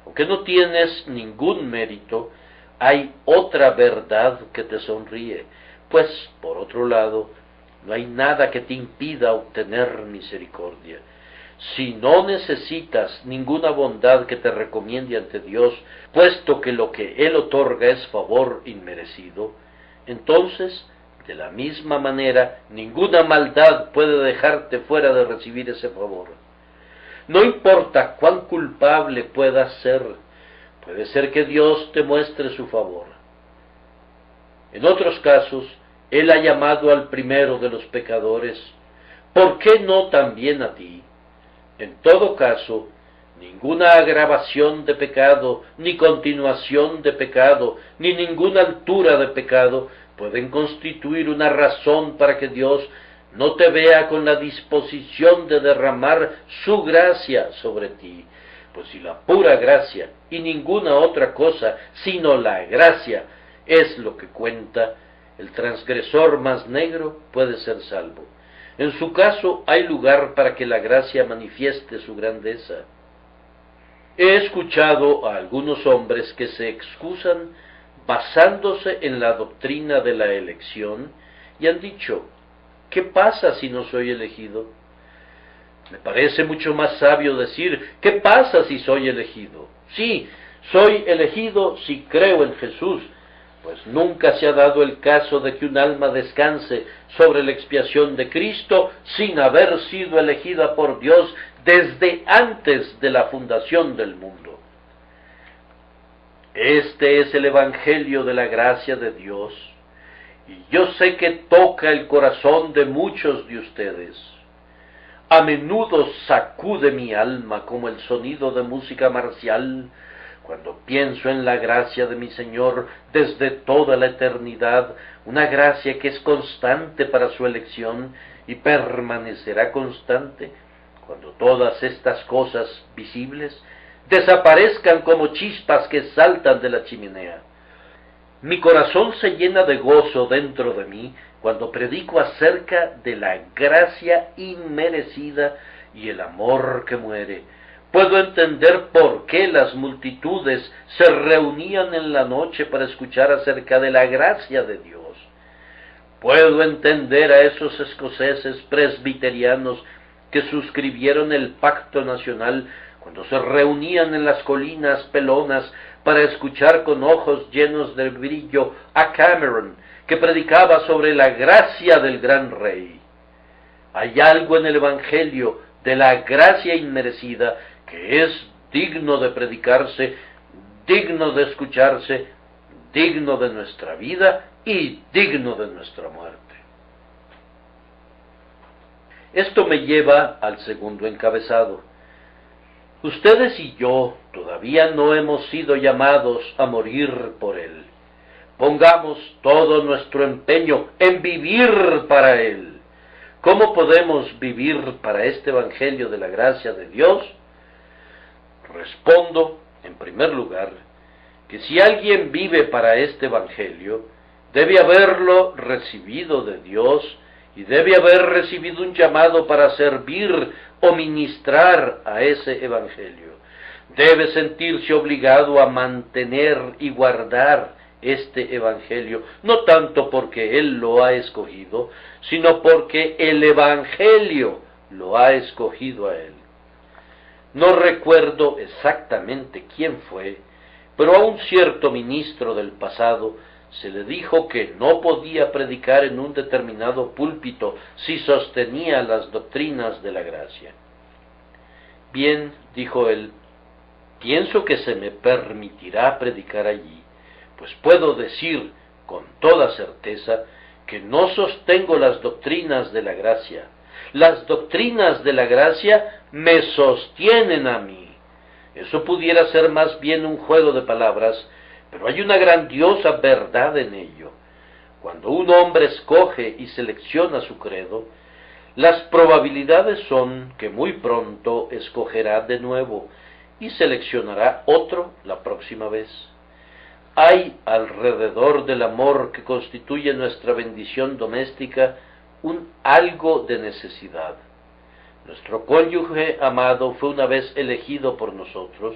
Aunque no tienes ningún mérito, hay otra verdad que te sonríe, pues, por otro lado, no hay nada que te impida obtener misericordia. Si no necesitas ninguna bondad que te recomiende ante Dios, puesto que lo que Él otorga es favor inmerecido, entonces, de la misma manera, ninguna maldad puede dejarte fuera de recibir ese favor. No importa cuán culpable puedas ser, puede ser que Dios te muestre su favor. En otros casos, Él ha llamado al primero de los pecadores. ¿Por qué no también a ti? En todo caso, ninguna agravación de pecado, ni continuación de pecado, ni ninguna altura de pecado pueden constituir una razón para que Dios no te vea con la disposición de derramar su gracia sobre ti. Pues si la pura gracia y ninguna otra cosa sino la gracia es lo que cuenta, el transgresor más negro puede ser salvo. En su caso hay lugar para que la gracia manifieste su grandeza. He escuchado a algunos hombres que se excusan basándose en la doctrina de la elección y han dicho: ¿qué pasa si no soy elegido? Me parece mucho más sabio decir: ¿qué pasa si soy elegido? Sí, soy elegido si creo en Jesús, pues nunca se ha dado el caso de que un alma descanse sobre la expiación de Cristo sin haber sido elegida por Dios desde antes de la fundación del mundo. Este es el Evangelio de la gracia de Dios, y yo sé que toca el corazón de muchos de ustedes. A menudo sacude mi alma como el sonido de música marcial, cuando pienso en la gracia de mi Señor desde toda la eternidad, una gracia que es constante para su elección y permanecerá constante cuando todas estas cosas visibles desaparezcan como chispas que saltan de la chimenea. Mi corazón se llena de gozo dentro de mí cuando predico acerca de la gracia inmerecida y el amor que muere. Puedo entender por qué las multitudes se reunían en la noche para escuchar acerca de la gracia de Dios. Puedo entender a esos escoceses presbiterianos que suscribieron el pacto nacional cuando se reunían en las colinas pelonas para escuchar con ojos llenos de brillo a Cameron, que predicaba sobre la gracia del gran rey. Hay algo en el Evangelio de la gracia inmerecida que es digno de predicarse, digno de escucharse, digno de nuestra vida y digno de nuestra muerte. Esto me lleva al segundo encabezado. Ustedes y yo todavía no hemos sido llamados a morir por Él. Pongamos todo nuestro empeño en vivir para Él. ¿Cómo podemos vivir para este Evangelio de la gracia de Dios? Respondo, en primer lugar, que si alguien vive para este Evangelio, debe haberlo recibido de Dios y debe haber recibido un llamado para servir o ministrar a ese Evangelio. debe sentirse obligado a mantener y guardar este evangelio, no tanto porque él lo ha escogido, sino porque el evangelio lo ha escogido a él. No recuerdo exactamente quién fue, pero a un cierto ministro del pasado se le dijo que no podía predicar en un determinado púlpito si sostenía las doctrinas de la gracia. Bien, dijo él, pienso que se me permitirá predicar allí, pues puedo decir con toda certeza que no sostengo las doctrinas de la gracia. Las doctrinas de la gracia me sostienen a mí. Eso pudiera ser más bien un juego de palabras, pero hay una grandiosa verdad en ello. Cuando un hombre escoge y selecciona su credo, las probabilidades son que muy pronto escogerá de nuevo y seleccionará otro la próxima vez. Hay alrededor del amor que constituye nuestra bendición doméstica un algo de necesidad. Nuestro cónyuge amado fue una vez elegido por nosotros,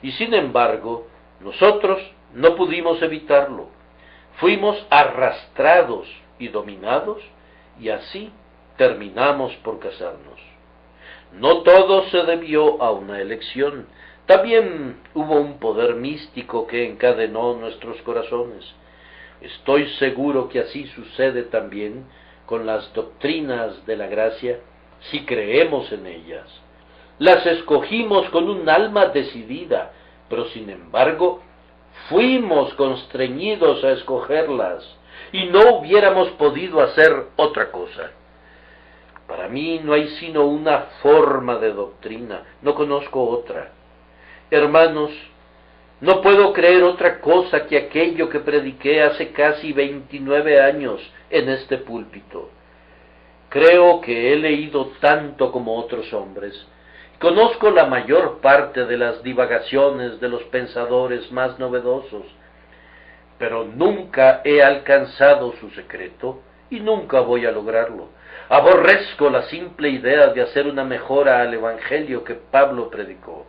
y sin embargo, nosotros no pudimos evitarlo. Fuimos arrastrados y dominados, y así terminamos por casarnos. No todo se debió a una elección. También hubo un poder místico que encadenó nuestros corazones. Estoy seguro que así sucede también con las doctrinas de la gracia, si creemos en ellas. Las escogimos con un alma decidida, pero sin embargo, fuimos constreñidos a escogerlas, y no hubiéramos podido hacer otra cosa. Para mí no hay sino una forma de doctrina, no conozco otra. Hermanos, no puedo creer otra cosa que aquello que prediqué hace casi 29 años en este púlpito. Creo que he leído tanto como otros hombres. Conozco la mayor parte de las divagaciones de los pensadores más novedosos, pero nunca he alcanzado su secreto y nunca voy a lograrlo. Aborrezco la simple idea de hacer una mejora al evangelio que Pablo predicó.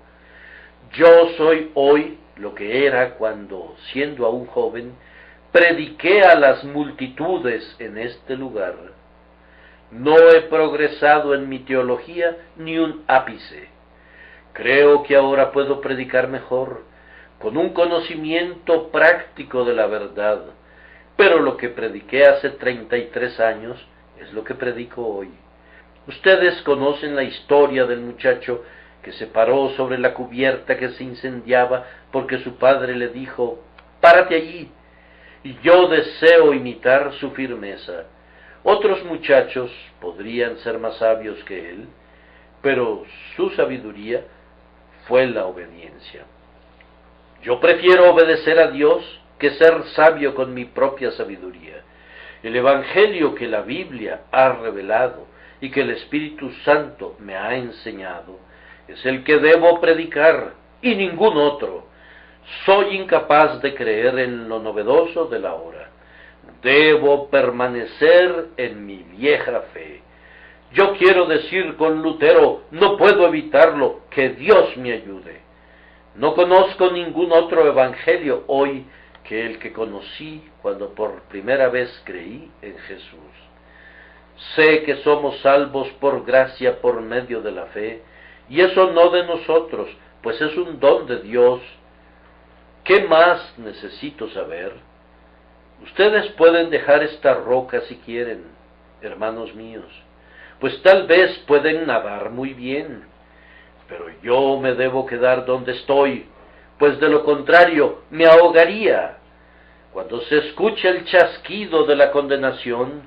Yo soy hoy lo que era cuando, siendo aún joven, prediqué a las multitudes en este lugar. No he progresado en mi teología ni un ápice. Creo que ahora puedo predicar mejor, con un conocimiento práctico de la verdad, pero lo que prediqué hace 33 años es lo que predico hoy. Ustedes conocen la historia del muchacho que se paró sobre la cubierta que se incendiaba porque su padre le dijo, «Párate allí», y yo deseo imitar su firmeza. Otros muchachos podrían ser más sabios que él, pero su sabiduría fue la obediencia. Yo prefiero obedecer a Dios que ser sabio con mi propia sabiduría. El evangelio que la Biblia ha revelado y que el Espíritu Santo me ha enseñado es el que debo predicar y ningún otro. Soy incapaz de creer en lo novedoso de la hora. Debo permanecer en mi vieja fe. Yo quiero decir con Lutero, no puedo evitarlo, que Dios me ayude. No conozco ningún otro evangelio hoy que el que conocí cuando por primera vez creí en Jesús. Sé que somos salvos por gracia por medio de la fe, y eso no de nosotros, pues es un don de Dios. ¿Qué más necesito saber? Ustedes pueden dejar esta roca si quieren, hermanos míos, pues tal vez pueden nadar muy bien, pero yo me debo quedar donde estoy, pues de lo contrario me ahogaría. Cuando se escuche el chasquido de la condenación,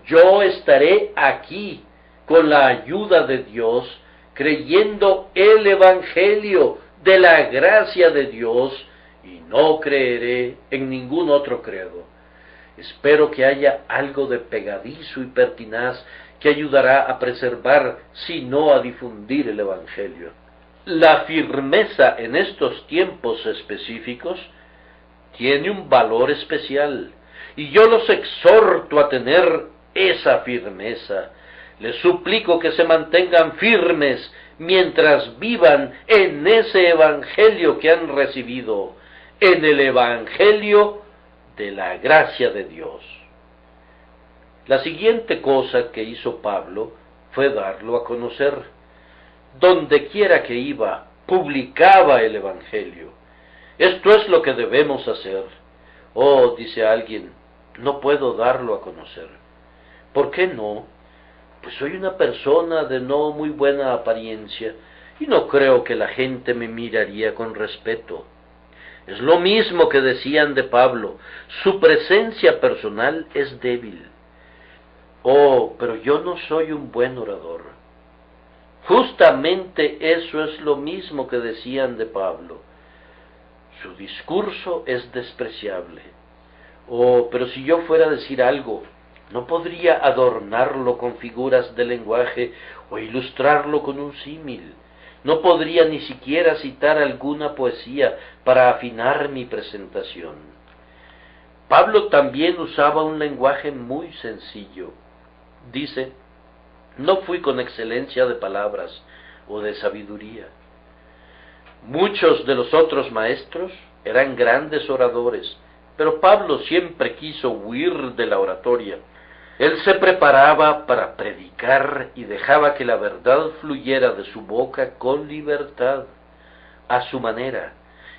yo estaré aquí con la ayuda de Dios, creyendo el evangelio de la gracia de Dios, y no creeré en ningún otro credo. Espero que haya algo de pegadizo y pertinaz que ayudará a preservar, si no a difundir el evangelio. La firmeza en estos tiempos específicos tiene un valor especial, y yo los exhorto a tener esa firmeza. Les suplico que se mantengan firmes mientras vivan en ese evangelio que han recibido, en el evangelio de la gracia de Dios. La siguiente cosa que hizo Pablo fue darlo a conocer. Donde quiera que iba, publicaba el evangelio. Esto es lo que debemos hacer. Oh, dice alguien, no puedo darlo a conocer. ¿Por qué no? Pues soy una persona de no muy buena apariencia y no creo que la gente me miraría con respeto. Es lo mismo que decían de Pablo, su presencia personal es débil. Oh, pero yo no soy un buen orador. Justamente eso es lo mismo que decían de Pablo. Su discurso es despreciable. Oh, pero si yo fuera a decir algo, ¿no podría adornarlo con figuras de lenguaje o ilustrarlo con un símil? ¿No podría ni siquiera citar alguna poesía para afinar mi presentación? Pablo también usaba un lenguaje muy sencillo. Dice, no fui con excelencia de palabras o de sabiduría. Muchos de los otros maestros eran grandes oradores, pero Pablo siempre quiso huir de la oratoria. Él se preparaba para predicar y dejaba que la verdad fluyera de su boca con libertad, a su manera.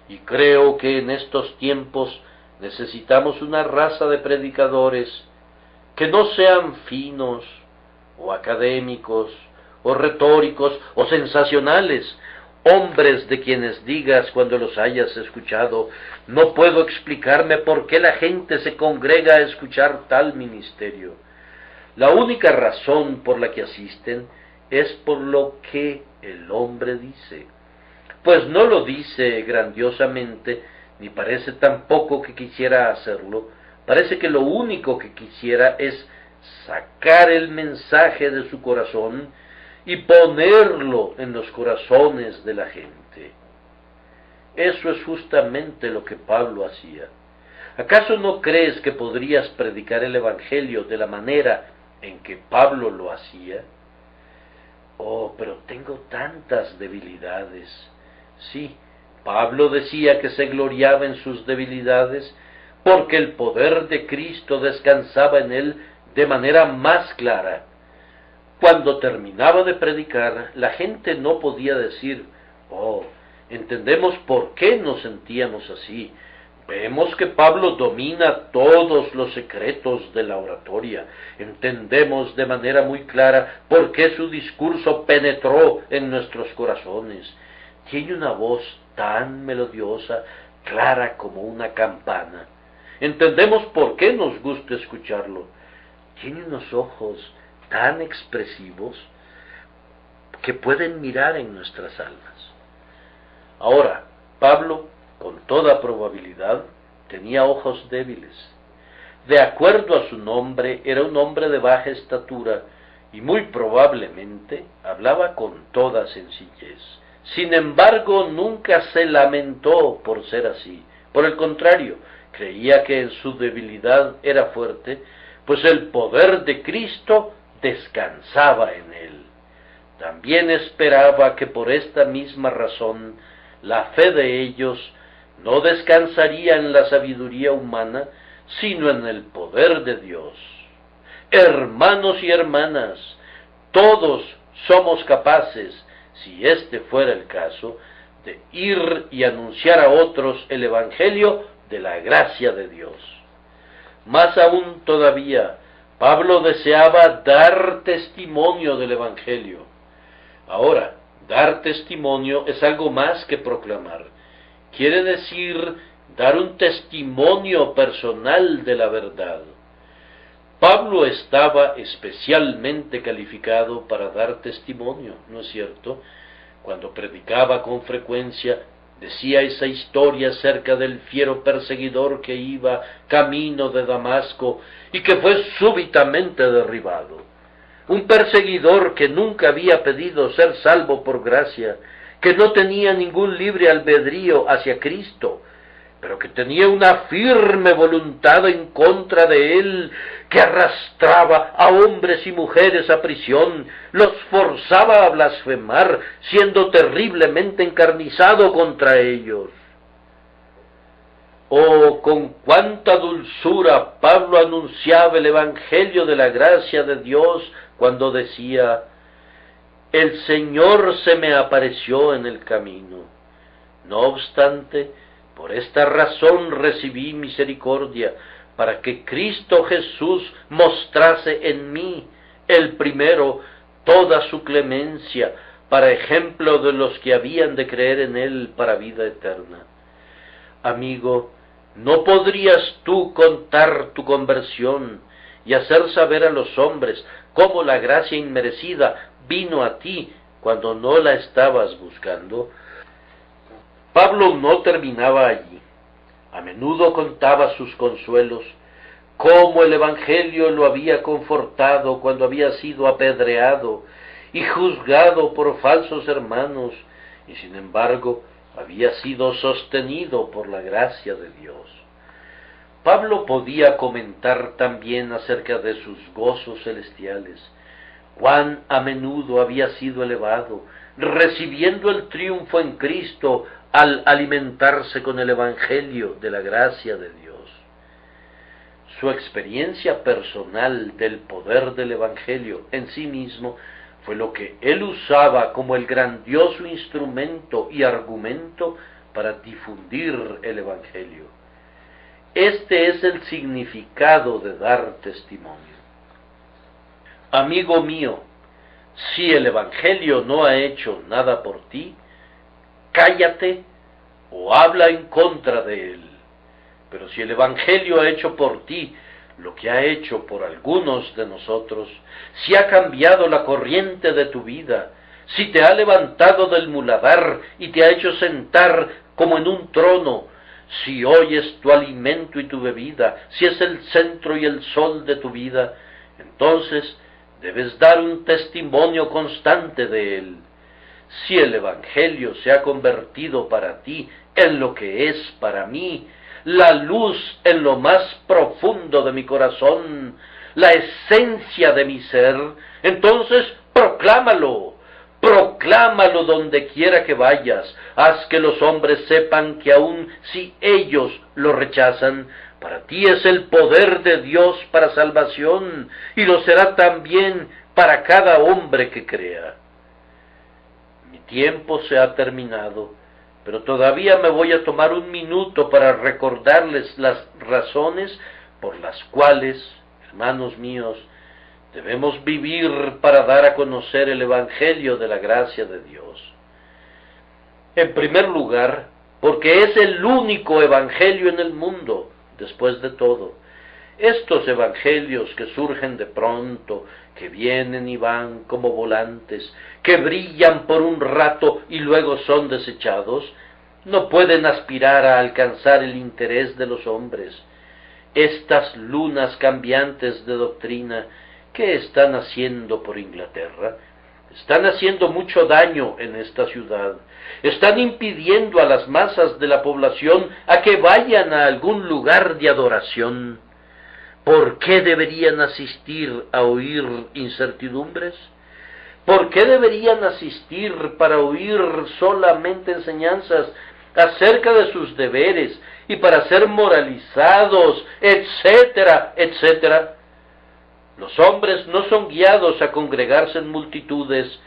Y creo que en estos tiempos necesitamos una raza de predicadores que no sean finos, o académicos, o retóricos, o sensacionales, hombres de quienes digas cuando los hayas escuchado, no puedo explicarme por qué la gente se congrega a escuchar tal ministerio. La única razón por la que asisten es por lo que el hombre dice. Pues no lo dice grandiosamente, ni parece tampoco que quisiera hacerlo. Parece que lo único que quisiera es sacar el mensaje de su corazón y ponerlo en los corazones de la gente. Eso es justamente lo que Pablo hacía. ¿Acaso no crees que podrías predicar el Evangelio de la manera en que Pablo lo hacía? Oh, pero tengo tantas debilidades. Sí, Pablo decía que se gloriaba en sus debilidades porque el poder de Cristo descansaba en él de manera más clara. Cuando terminaba de predicar, la gente no podía decir, oh, entendemos por qué nos sentíamos así. Vemos que Pablo domina todos los secretos de la oratoria. Entendemos de manera muy clara por qué su discurso penetró en nuestros corazones. Tiene una voz tan melodiosa, clara como una campana. Entendemos por qué nos gusta escucharlo. Tiene unos ojos tan expresivos que pueden mirar en nuestras almas. Ahora, Pablo, con toda probabilidad, tenía ojos débiles. De acuerdo a su nombre, era un hombre de baja estatura y muy probablemente hablaba con toda sencillez. Sin embargo, nunca se lamentó por ser así. Por el contrario, creía que en su debilidad era fuerte, pues el poder de Cristo descansaba en él. También esperaba que por esta misma razón la fe de ellos no descansaría en la sabiduría humana, sino en el poder de Dios. Hermanos y hermanas, todos somos capaces, si este fuera el caso, de ir y anunciar a otros el Evangelio de la gracia de Dios. Más aún todavía, Pablo deseaba dar testimonio del Evangelio. Ahora, dar testimonio es algo más que proclamar. Quiere decir dar un testimonio personal de la verdad. Pablo estaba especialmente calificado para dar testimonio, ¿no es cierto? Cuando predicaba con frecuencia, decía esa historia acerca del fiero perseguidor que iba camino de Damasco y que fue súbitamente derribado. Un perseguidor que nunca había pedido ser salvo por gracia, que no tenía ningún libre albedrío hacia Cristo, pero que tenía una firme voluntad en contra de él, que arrastraba a hombres y mujeres a prisión, los forzaba a blasfemar, siendo terriblemente encarnizado contra ellos. Oh, con cuánta dulzura Pablo anunciaba el Evangelio de la gracia de Dios cuando decía: el Señor se me apareció en el camino. No obstante, por esta razón recibí misericordia, para que Cristo Jesús mostrase en mí, el primero, toda su clemencia, para ejemplo de los que habían de creer en Él para vida eterna. Amigo, ¿no podrías tú contar tu conversión y hacer saber a los hombres cómo la gracia inmerecida vino a ti cuando no la estabas buscando? Pablo no terminaba allí. A menudo contaba sus consuelos, cómo el Evangelio lo había confortado cuando había sido apedreado y juzgado por falsos hermanos, y sin embargo había sido sostenido por la gracia de Dios. Pablo podía comentar también acerca de sus gozos celestiales, cuán a menudo había sido elevado, recibiendo el triunfo en Cristo al alimentarse con el Evangelio de la gracia de Dios. Su experiencia personal del poder del Evangelio en sí mismo fue lo que él usaba como el grandioso instrumento y argumento para difundir el Evangelio. Este es el significado de dar testimonio. Amigo mío, si el Evangelio no ha hecho nada por ti, cállate o habla en contra de él. Pero si el Evangelio ha hecho por ti lo que ha hecho por algunos de nosotros, si ha cambiado la corriente de tu vida, si te ha levantado del muladar y te ha hecho sentar como en un trono, si hoy es tu alimento y tu bebida, si es el centro y el sol de tu vida, entonces debes dar un testimonio constante de él. Si el Evangelio se ha convertido para ti en lo que es para mí, la luz en lo más profundo de mi corazón, la esencia de mi ser, entonces proclámalo, proclámalo donde quiera que vayas, haz que los hombres sepan que aun si ellos lo rechazan, para ti es el poder de Dios para salvación, y lo será también para cada hombre que crea. Mi tiempo se ha terminado, pero todavía me voy a tomar un minuto para recordarles las razones por las cuales, hermanos míos, debemos vivir para dar a conocer el Evangelio de la gracia de Dios. En primer lugar, porque es el único Evangelio en el mundo, después de todo. Estos evangelios que surgen de pronto, que vienen y van como volantes, que brillan por un rato y luego son desechados, no pueden aspirar a alcanzar el interés de los hombres. Estas lunas cambiantes de doctrina, ¿qué están haciendo por Inglaterra? Están haciendo mucho daño en esta ciudad. Están impidiendo a las masas de la población a que vayan a algún lugar de adoración. ¿Por qué deberían asistir a oír incertidumbres? ¿Por qué deberían asistir para oír solamente enseñanzas acerca de sus deberes y para ser moralizados, etcétera, etcétera? Los hombres no son guiados a congregarse en multitudes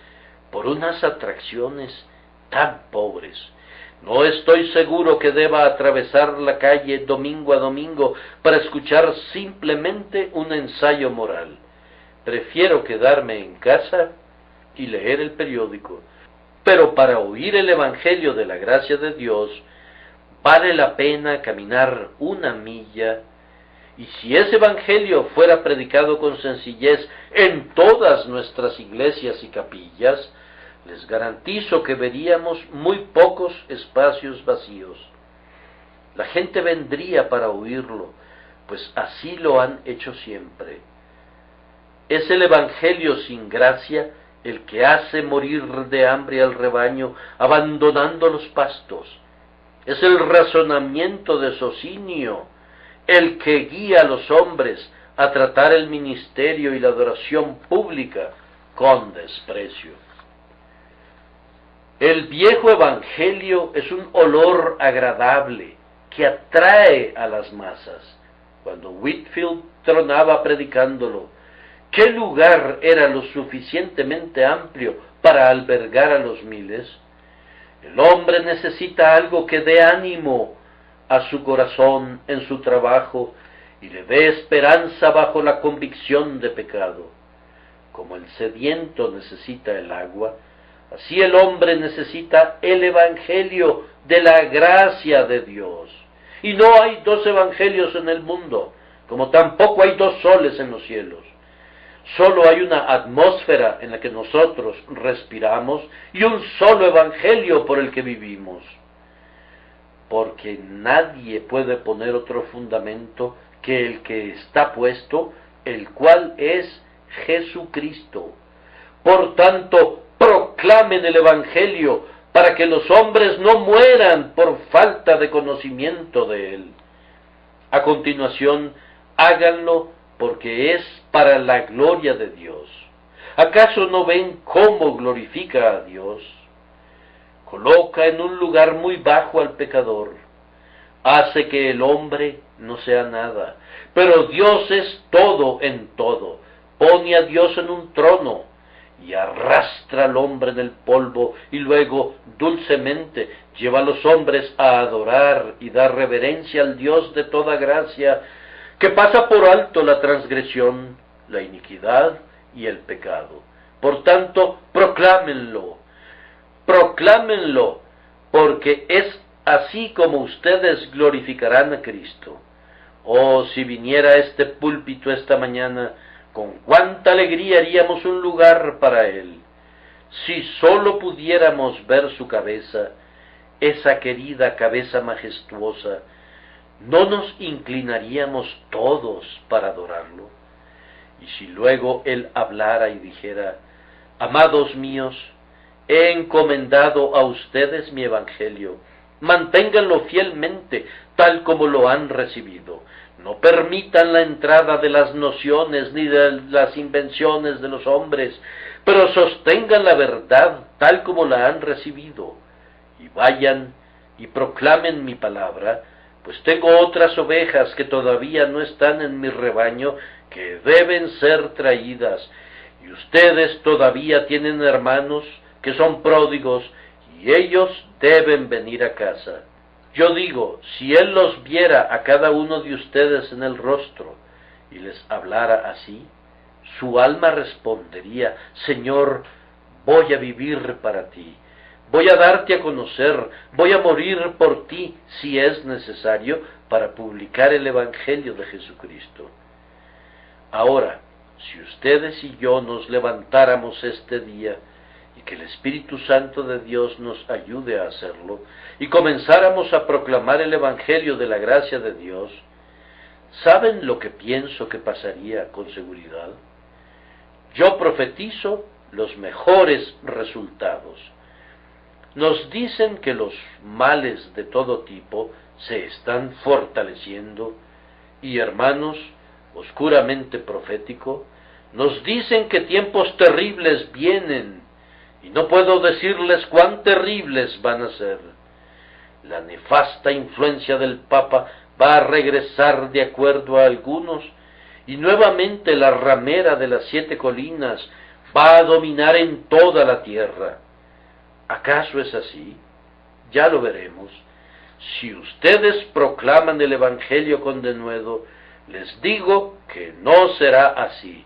por unas atracciones tan pobres. No estoy seguro que deba atravesar la calle domingo a domingo para escuchar simplemente un ensayo moral. Prefiero quedarme en casa y leer el periódico. Pero para oír el Evangelio de la gracia de Dios, vale la pena caminar una milla. Y si ese Evangelio fuera predicado con sencillez en todas nuestras iglesias y capillas, les garantizo que veríamos muy pocos espacios vacíos. La gente vendría para oírlo, pues así lo han hecho siempre. Es el Evangelio sin gracia el que hace morir de hambre al rebaño, abandonando los pastos. Es el razonamiento de Socinio el que guía a los hombres a tratar el ministerio y la adoración pública con desprecio. El viejo evangelio es un olor agradable que atrae a las masas. Cuando Whitefield tronaba predicándolo, ¿qué lugar era lo suficientemente amplio para albergar a los miles? El hombre necesita algo que dé ánimo a su corazón en su trabajo y le dé esperanza bajo la convicción de pecado. Como el sediento necesita el agua, así el hombre necesita el evangelio de la gracia de Dios. Y no hay dos evangelios en el mundo, como tampoco hay dos soles en los cielos. Solo hay una atmósfera en la que nosotros respiramos y un solo evangelio por el que vivimos. Porque nadie puede poner otro fundamento que el que está puesto, el cual es Jesucristo. Por tanto, proclamen el evangelio para que los hombres no mueran por falta de conocimiento de él. A continuación, háganlo porque es para la gloria de Dios. ¿Acaso no ven cómo glorifica a Dios? Coloca en un lugar muy bajo al pecador, hace que el hombre no sea nada, pero Dios es todo en todo, pone a Dios en un trono y arrastra al hombre en el polvo y luego dulcemente lleva a los hombres a adorar y dar reverencia al Dios de toda gracia, que pasa por alto la transgresión, la iniquidad y el pecado. Por tanto, proclámenlo, porque es así como ustedes glorificarán a Cristo. Oh, si viniera a este púlpito esta mañana, con cuánta alegría haríamos un lugar para Él. Si sólo pudiéramos ver su cabeza, esa querida cabeza majestuosa, ¿no nos inclinaríamos todos para adorarlo? Y si luego Él hablara y dijera: amados míos, he encomendado a ustedes mi evangelio, manténganlo fielmente tal como lo han recibido. No permitan la entrada de las nociones ni de las invenciones de los hombres, pero sostengan la verdad tal como la han recibido. Y vayan y proclamen mi palabra, pues tengo otras ovejas que todavía no están en mi rebaño, que deben ser traídas. Y ustedes todavía tienen hermanos que son pródigos, y ellos deben venir a casa. Yo digo, si Él los viera a cada uno de ustedes en el rostro, y les hablara así, su alma respondería: Señor, voy a vivir para ti, voy a darte a conocer, voy a morir por ti, si es necesario, para publicar el Evangelio de Jesucristo. Ahora, si ustedes y yo nos levantáramos este día, y que el Espíritu Santo de Dios nos ayude a hacerlo, y comenzáramos a proclamar el Evangelio de la gracia de Dios, ¿saben lo que pienso que pasaría con seguridad? Yo profetizo los mejores resultados. Nos dicen que los males de todo tipo se están fortaleciendo, y hermanos, oscuramente profético, nos dicen que tiempos terribles vienen, y no puedo decirles cuán terribles van a ser. La nefasta influencia del Papa va a regresar de acuerdo a algunos, y nuevamente la ramera de las 7 colinas va a dominar en toda la tierra. ¿Acaso es así? Ya lo veremos. Si ustedes proclaman el Evangelio con denuedo, les digo que no será así.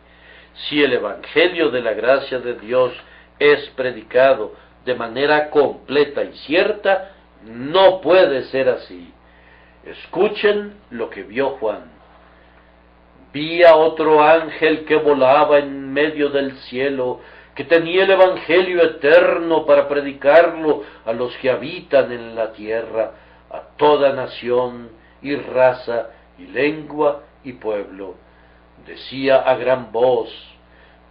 Si el Evangelio de la gracia de Dios es predicado de manera completa y cierta, no puede ser así. Escuchen lo que vio Juan. Vi a otro ángel que volaba en medio del cielo, que tenía el Evangelio eterno para predicarlo a los que habitan en la tierra, a toda nación y raza y lengua y pueblo. Decía a gran voz: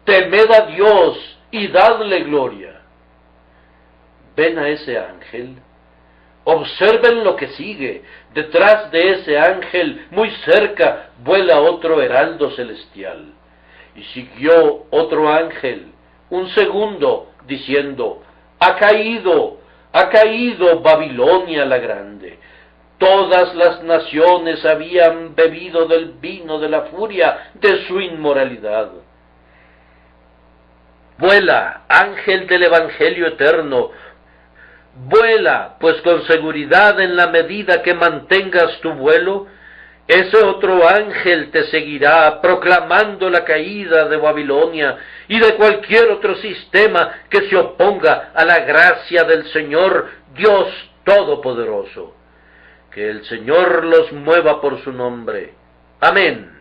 temed a Dios y dadle gloria. ¿Ven a ese ángel? Observen lo que sigue. Detrás de ese ángel, muy cerca, vuela otro heraldo celestial. Y siguió otro ángel, un segundo, diciendo: ha caído Babilonia la grande. Todas las naciones habían bebido del vino de la furia de su inmoralidad. Vuela, ángel del Evangelio eterno, vuela, pues con seguridad en la medida que mantengas tu vuelo, ese otro ángel te seguirá proclamando la caída de Babilonia y de cualquier otro sistema que se oponga a la gracia del Señor Dios Todopoderoso. Que el Señor los mueva por su nombre. Amén.